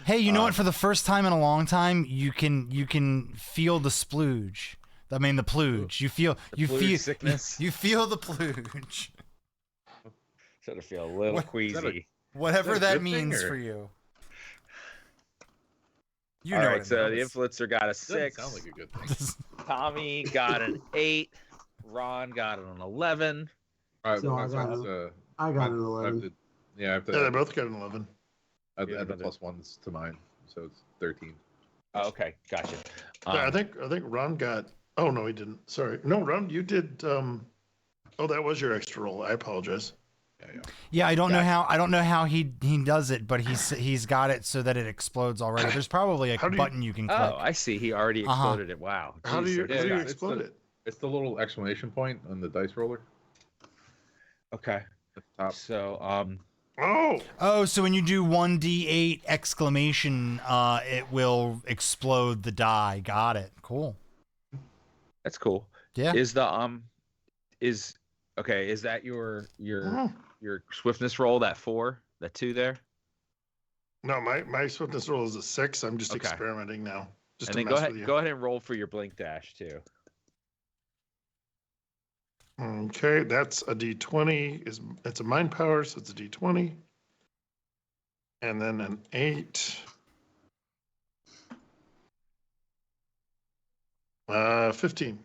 Hey, you know what? For the first time in a long time, you can feel the splooge. I mean, the plooge. You feel sickness. You feel the plooge. Sort of feel a little queasy. Whatever that means for you. You know. All right, so the influencer got a 6. Sound like a good thing. Tommy got an 8. Ron got an 11. All right, So well, I got an 11. I have to. Yeah, they both got an 11. Add the plus ones to mine, so it's 13. Oh, okay, gotcha. Yeah, I think Ron got. Oh no, he didn't. Sorry, no, Ron, you did. Oh, that was your extra roll. I apologize. Yeah, I don't know how he does it, but he's got it so that it explodes already. There's probably a button you can click. Oh, I see. He already exploded it. Wow. How do you Jeez, explode it? It's the little exclamation point on the dice roller. Okay. At the top. So Oh, so when you do 1d8 exclamation, it will explode the die. Got it. Cool. That's cool. Yeah. Is that your swiftness roll, that 4, that 2 there? No, my swiftness roll is a 6. I'm just experimenting now. Just and to then mess with you. go ahead and roll for your blink dash too. Okay, that's a D20. It's a mind power, so it's a D20. And then an 8. 15. 15.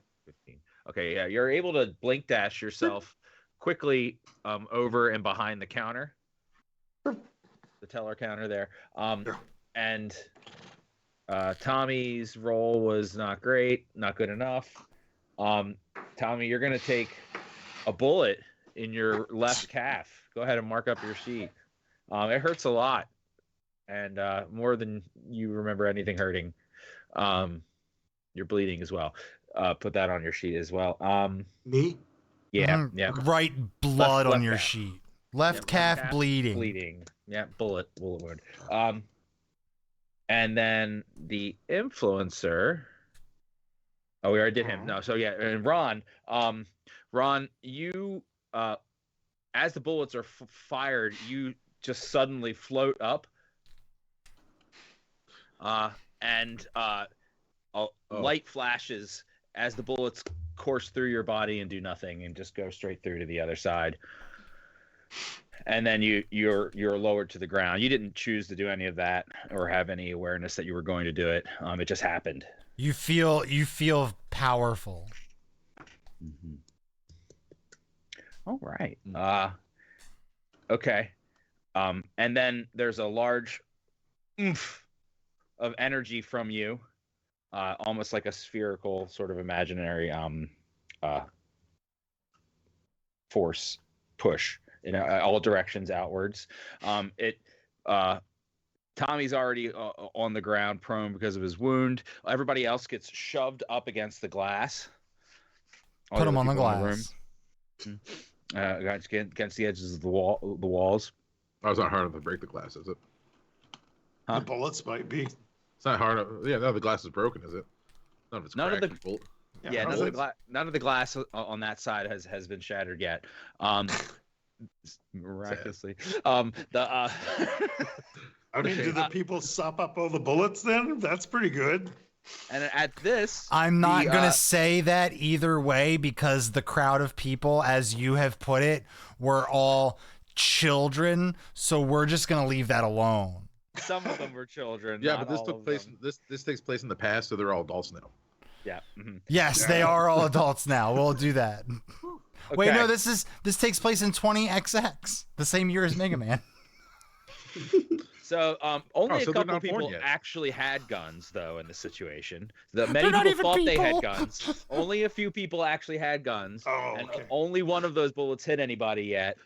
Okay, yeah, you're able to blink dash yourself quickly over and behind the counter, the teller counter there, and Tommy's roll was not great, not good enough. Tommy, you're gonna take a bullet in your left calf. Go ahead and mark up your sheet. It hurts a lot, and more than you remember anything hurting. You're bleeding as well. Put that on your sheet as well. Me? Yeah, yeah. Right blood Left on your calf. sheet. Left calf bleeding. Bleeding. Yeah, bullet wound. And then the influencer. Oh, we already did him. No, so yeah, and Ron. Ron, you as the bullets are fired, you just suddenly float up. And light flashes as the bullets course through your body and do nothing and just go straight through to the other side. And then you're lowered to the ground. You didn't choose to do any of that or have any awareness that you were going to do it. It just happened. You feel powerful. Mm-hmm. All right. Okay. And then there's a large oomph of energy from you, almost like a spherical sort of imaginary force push in all directions outwards. Tommy's already on the ground, prone because of his wound. Everybody else gets shoved up against the glass. Put him on the glass. Against the edges of the walls. Oh, it's not hard enough to break the glass, is it? The bullets might be. It's not hard enough. Yeah, no, the glass is broken, is it? None of it's None of cracked. Yeah, none of the glass on that side has been shattered yet. Miraculously. I mean, do the people sop up all the bullets then? That's pretty good. And at this, I'm not gonna say that either way because the crowd of people, as you have put it, were all children. So we're just gonna leave that alone. Some of them were children. Yeah, but this took place. This takes place in the past, so they're all adults now. Yeah. Mm-hmm. Yes, they are all adults now. We'll do that. Okay. Wait, no, this takes place in 20XX, the same year as Mega Man. So only a couple people actually had guns, though, in the situation. Many people thought they had guns. Only a few people actually had guns. And only one of those bullets hit anybody yet.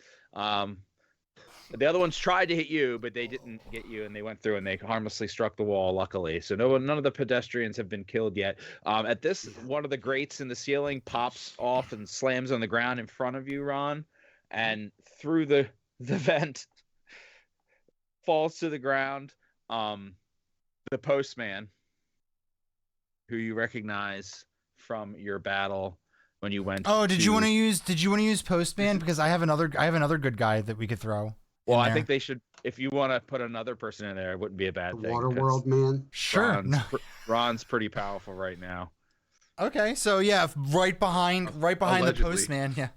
The other ones tried to hit you, but they didn't get you, and they went through and they harmlessly struck the wall, luckily. So none of the pedestrians have been killed yet. At this, one of the grates in the ceiling pops off and slams on the ground in front of you, Ron, and through the vent falls to the ground. The postman, who you recognize from your battle when you went. Oh, did you want to use postman? Because I have another good guy that we could throw. Well, I think they should. If you want to put another person in there, it wouldn't be a bad thing. Waterworld man. Sure. Ron's pretty powerful right now. Okay, so yeah, right behind the postman. Yeah,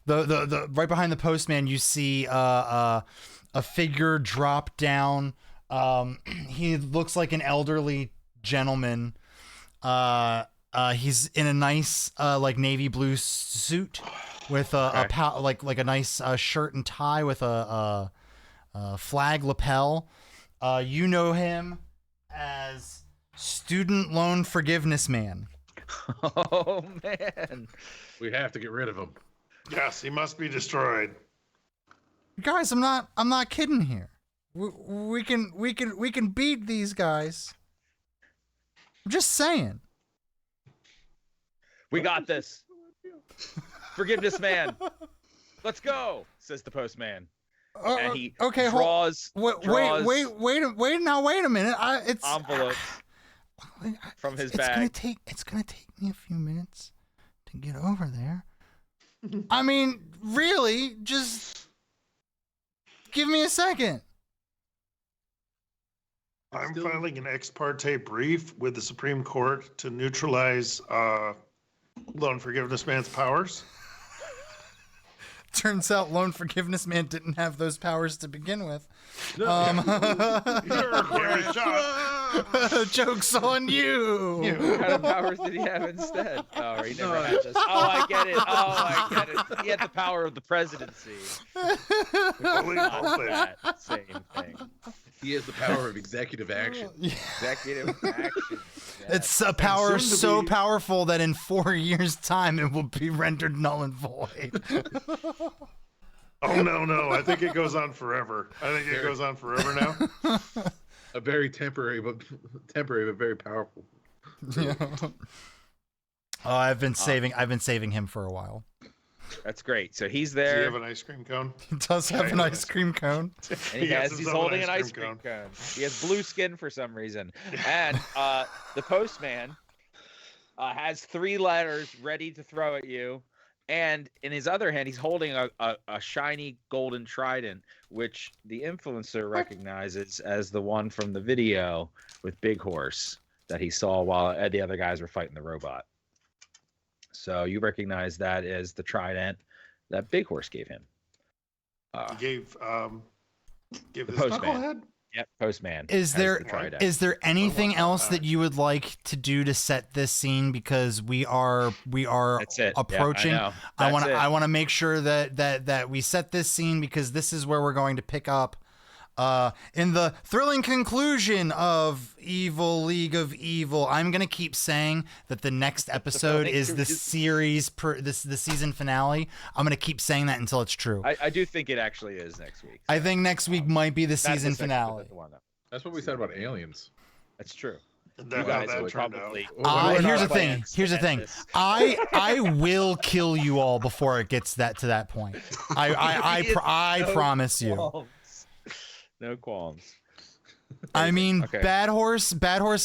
the right behind the postman, you see a figure drop down. He looks like an elderly gentleman. He's in a nice like navy blue suit with a nice shirt and tie with a flag lapel. You know him as Student Loan Forgiveness Man. Oh man, we have to get rid of him. Yes, he must be destroyed. Guys, I'm not kidding here. We can beat these guys. I'm just saying. We got this. Forgiveness man. Let's go, says the postman. And he draws wait a minute. It's envelopes from his bag. It's gonna take me a few minutes to get over there. I mean, really, just give me a second. I'm filing an ex parte brief with the Supreme Court to neutralize Loan Forgiveness Man's powers. Turns out Loan Forgiveness Man didn't have those powers to begin with. Joke's on you. What kind of powers did he have instead? Oh, he never had this. Oh, I get it. He had the power of the presidency. Not that same thing. He has the power of executive action. Executive action. It's a power soon to so be- powerful that in 4 years' time it will be rendered null and void. Oh no! I think it goes on forever. I think it goes on forever now. A very temporary but very powerful. Yeah. Oh, I've been saving him for a while. That's great. So he's Does he there. have an ice cream cone? He does have an ice cream cone. And he's himself holding an ice cream cone. He has blue skin for some reason. And the postman has 3 letters ready to throw at you. And in his other hand, he's holding a shiny golden trident, which the influencer recognizes as the one from the video with Big Horse that he saw while the other guys were fighting the robot. So you recognize that as the trident that Big Horse gave him. He gave The this postman. knucklehead. Yep, postman. Is has there the trident. is there anything Oh, else that you would like to do to set this scene, because we are That's it. approaching? Yeah, I know. I want to make sure that we set this scene, because this is where we're going to pick up in the thrilling conclusion of Evil League of Evil. I'm gonna keep saying that the next episode is the series the season finale. I'm gonna keep saying that until it's true. I do think it actually is next week. I think next week might be the Not season this next week, finale. but the one, though. That's what we said about aliens. That's true. And You that, how guys that would turned probably. out. Here's the thing. plans Here's the to thing. end this. I will kill you all before it gets to that point. I promise you. Qualms. No qualms. I mean, Okay. Bad Horse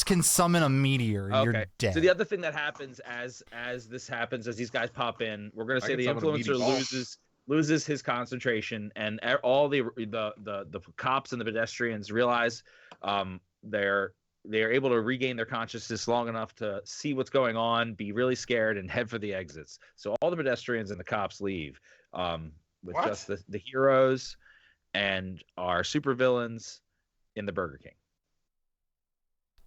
can summon a meteor. And You're dead. So the other thing that happens as this happens, as these guys pop in, we're gonna say the can summon a influencer meteor. loses his concentration, and all the cops and the pedestrians realize they're able to regain their consciousness long enough to see what's going on, be really scared, and head for the exits. So all the pedestrians and the cops leave with What? just the heroes and our supervillains in the Burger King.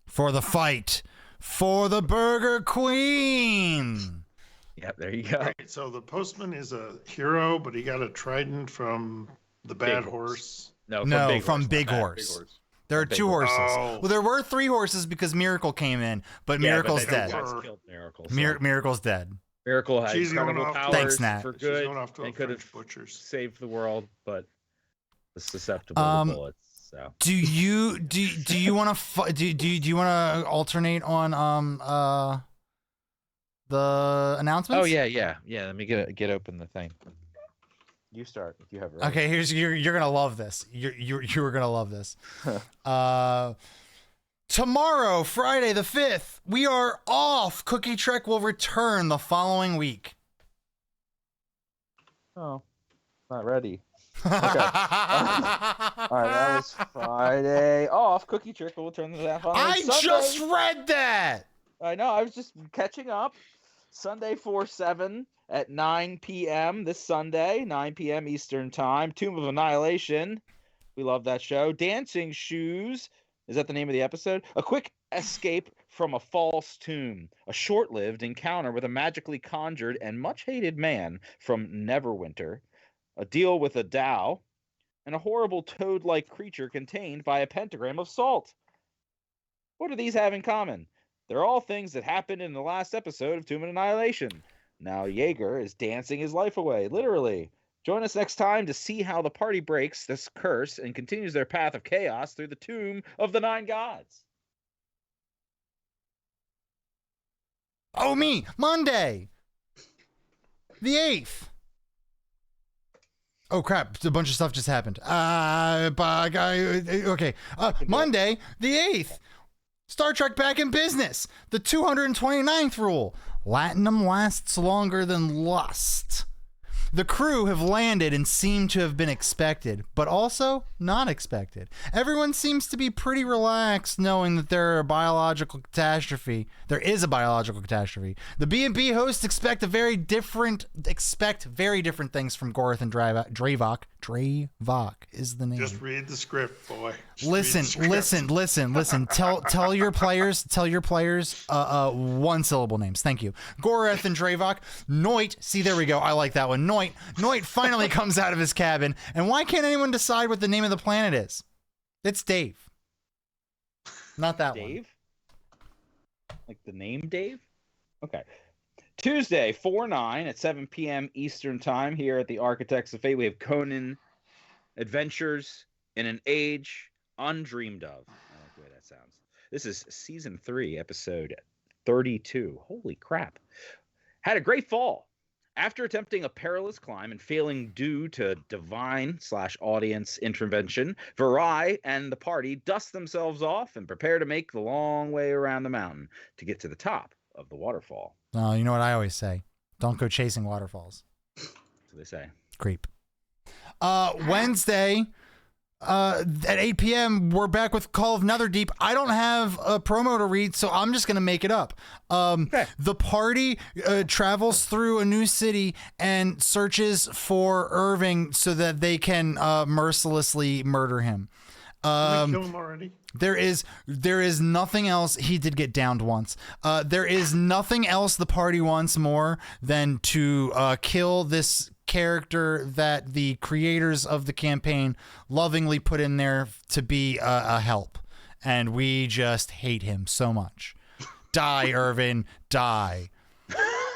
For the fight for the Burger Queen. Yep, there you go. Right, so the postman is a hero, but he got a trident from the bad Big horse. No, From Big not bad. Horse. There are Big 2 Horse. horses. Oh. Well, there were 3 horses because Miracle came in, but Yeah, Miracle's but then dead. you guys killed Miracle. so- Miracle's dead. Miracle has She's going incredible off powers Thanks, Nat. for She's good going off to a and could French have butcher's. saved the world, but was susceptible to bullets. So Do you want to do you want to alternate on the announcements? oh yeah. Let me get open the thing. You start if you have it. Right. Okay, you're gonna love this. You're gonna love this. Tomorrow, Friday the 5th, we are off. Cookie Trek will return the following week. Oh, not ready. All right, that was Friday off. Cookie Trick will turn to that following I Sunday. just read that. I know. I was just catching up. Sunday 4/7 at 9 p.m. this Sunday, 9 p.m. Eastern Time. Tomb of Annihilation. We love that show. Dancing Shoes. Is that the name of the episode? A quick escape from a false tomb. A short-lived encounter with a magically conjured and much-hated man from Neverwinter. A deal with a Tao. And a horrible toad-like creature contained by a pentagram of salt. What do these have in common? They're all things that happened in the last episode of Tomb of Annihilation. Now Jaeger is dancing his life away, literally. Join us next time to see how the party breaks this curse and continues their path of chaos through the Tomb of the Nine Gods. Oh, me, Monday, the 8th. Oh crap! A bunch of stuff just happened. Okay. Monday, the 8th. Star Trek back in business. The 229th rule. Latinum lasts longer than lust. The crew have landed and seem to have been expected, but also not expected. Everyone seems to be pretty relaxed knowing that there is a biological catastrophe. The B&B hosts expect very different things from Gorath and Dravok. Dravok is the name. Just read the script, boy. Listen. Tell your players, one syllable names. Thank you. Gorath and Dravok. Noit. See, there we go. I like that one. Noit finally comes out of his cabin. And why can't anyone decide what the name of the planet is? It's Dave. Not that one. Dave? Like the name Dave? Okay. Tuesday, 4/9 at 7 p.m. Eastern Time here at the Architects of Fate. We have Conan Adventures in an Age Undreamed of. I like the way that sounds. This is Season 3, Episode 32. Holy crap. Had a great fall. After attempting a perilous climb and failing due to divine/audience intervention, Virai and the party dust themselves off and prepare to make the long way around the mountain to get to the top of the waterfall. Oh, you know what I always say? Don't go chasing waterfalls. That's what they say. Creep. Wednesday at 8 p.m. we're back with Call of Netherdeep. I don't have a promo to read, so I'm just gonna make it up. Okay. The party travels through a new city and searches for Irving so that they can mercilessly murder him. Did we kill him already? There is nothing else. He did get downed once. There is nothing else the party wants more than to kill this character that the creators of the campaign lovingly put in there to be a help. And we just hate him so much. Die, Irvin, die.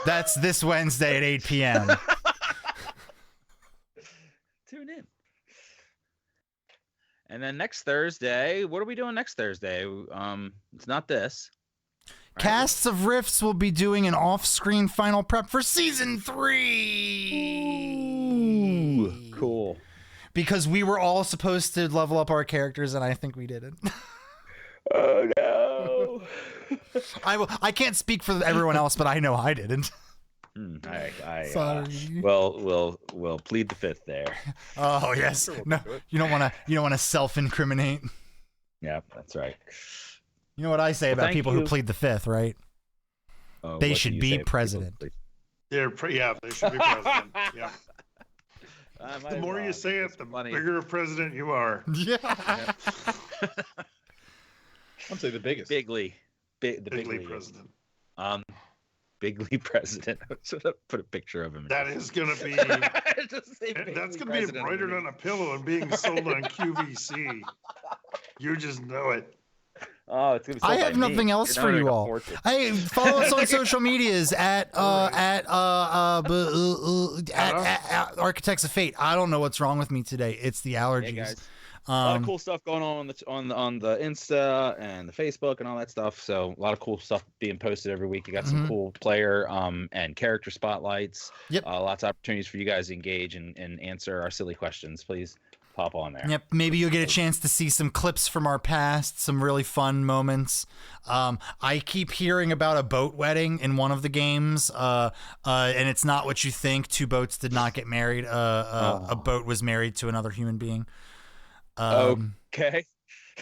That's this Wednesday at 8 p.m. Tune in. And then next Thursday, what are we doing next Thursday? It's not this. Right? Casts of Rifts will be doing an off-screen final prep for Season 3. Ooh, cool. Because we were all supposed to level up our characters, and I think we didn't. Oh, no. I can't speak for everyone else, but I know I didn't. Sorry. We'll plead the fifth there. Oh yes. No, you don't want to self-incriminate. Yeah, that's right. You know what I say about people who plead the fifth, right? They should be president. They should be president. Yeah. The more you say it, the bigger a president you are. Yeah. I'd say the biggest. Bigly president. Bigly president. Should have put a picture of him. That is going to be. That's going to be embroidered on a pillow and being sold on QVC. You just know it. Oh, it's gonna be I have nothing else for you all. Hey, follow us on social medias at Architects of Fate. I don't know what's wrong with me today. It's the allergies. Yeah, guys. A lot of cool stuff going on the Insta and the Facebook and all that stuff. So a lot of cool stuff being posted every week. You got some cool player and character spotlights. Yep. Lots of opportunities for you guys to engage and answer our silly questions. Please pop on there. Yep. Maybe you'll get a chance to see some clips from our past, some really fun moments. I keep hearing about a boat wedding in one of the games, and it's not what you think. Two boats did not get married. A boat was married to another human being. Okay.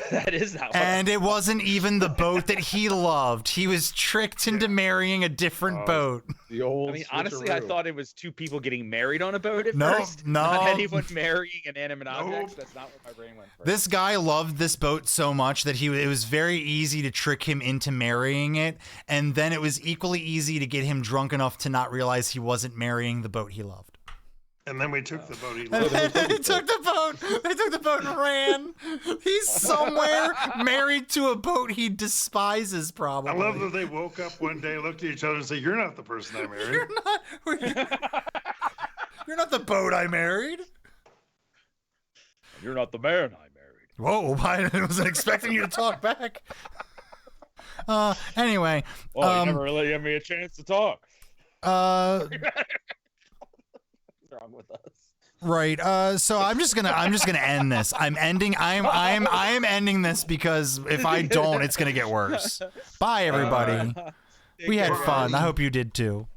That is not what and it wasn't even the boat that he loved. He was tricked into marrying a different boat. The old. I mean, honestly, I thought it was two people getting married on a boat at first. No. Not anyone marrying inanimate objects. That's not what my brain went for. This guy loved this boat so much that it was very easy to trick him into marrying it, and then it was equally easy to get him drunk enough to not realize he wasn't marrying the boat he loved. And then we took the boat. They took the boat. They took the boat and ran. He's somewhere married to a boat he despises, probably. I love that they woke up one day, looked at each other, and said, "You're not the person I married. You're not the boat I married. You're not the man I married." Whoa! I wasn't expecting you to talk back. Anyway. Well, you never really gave me a chance to talk. Wrong with us. Right. So I'm just gonna end this. I am ending this because if I don't, it's gonna get worse. Bye, everybody. We had fun. I hope you did too.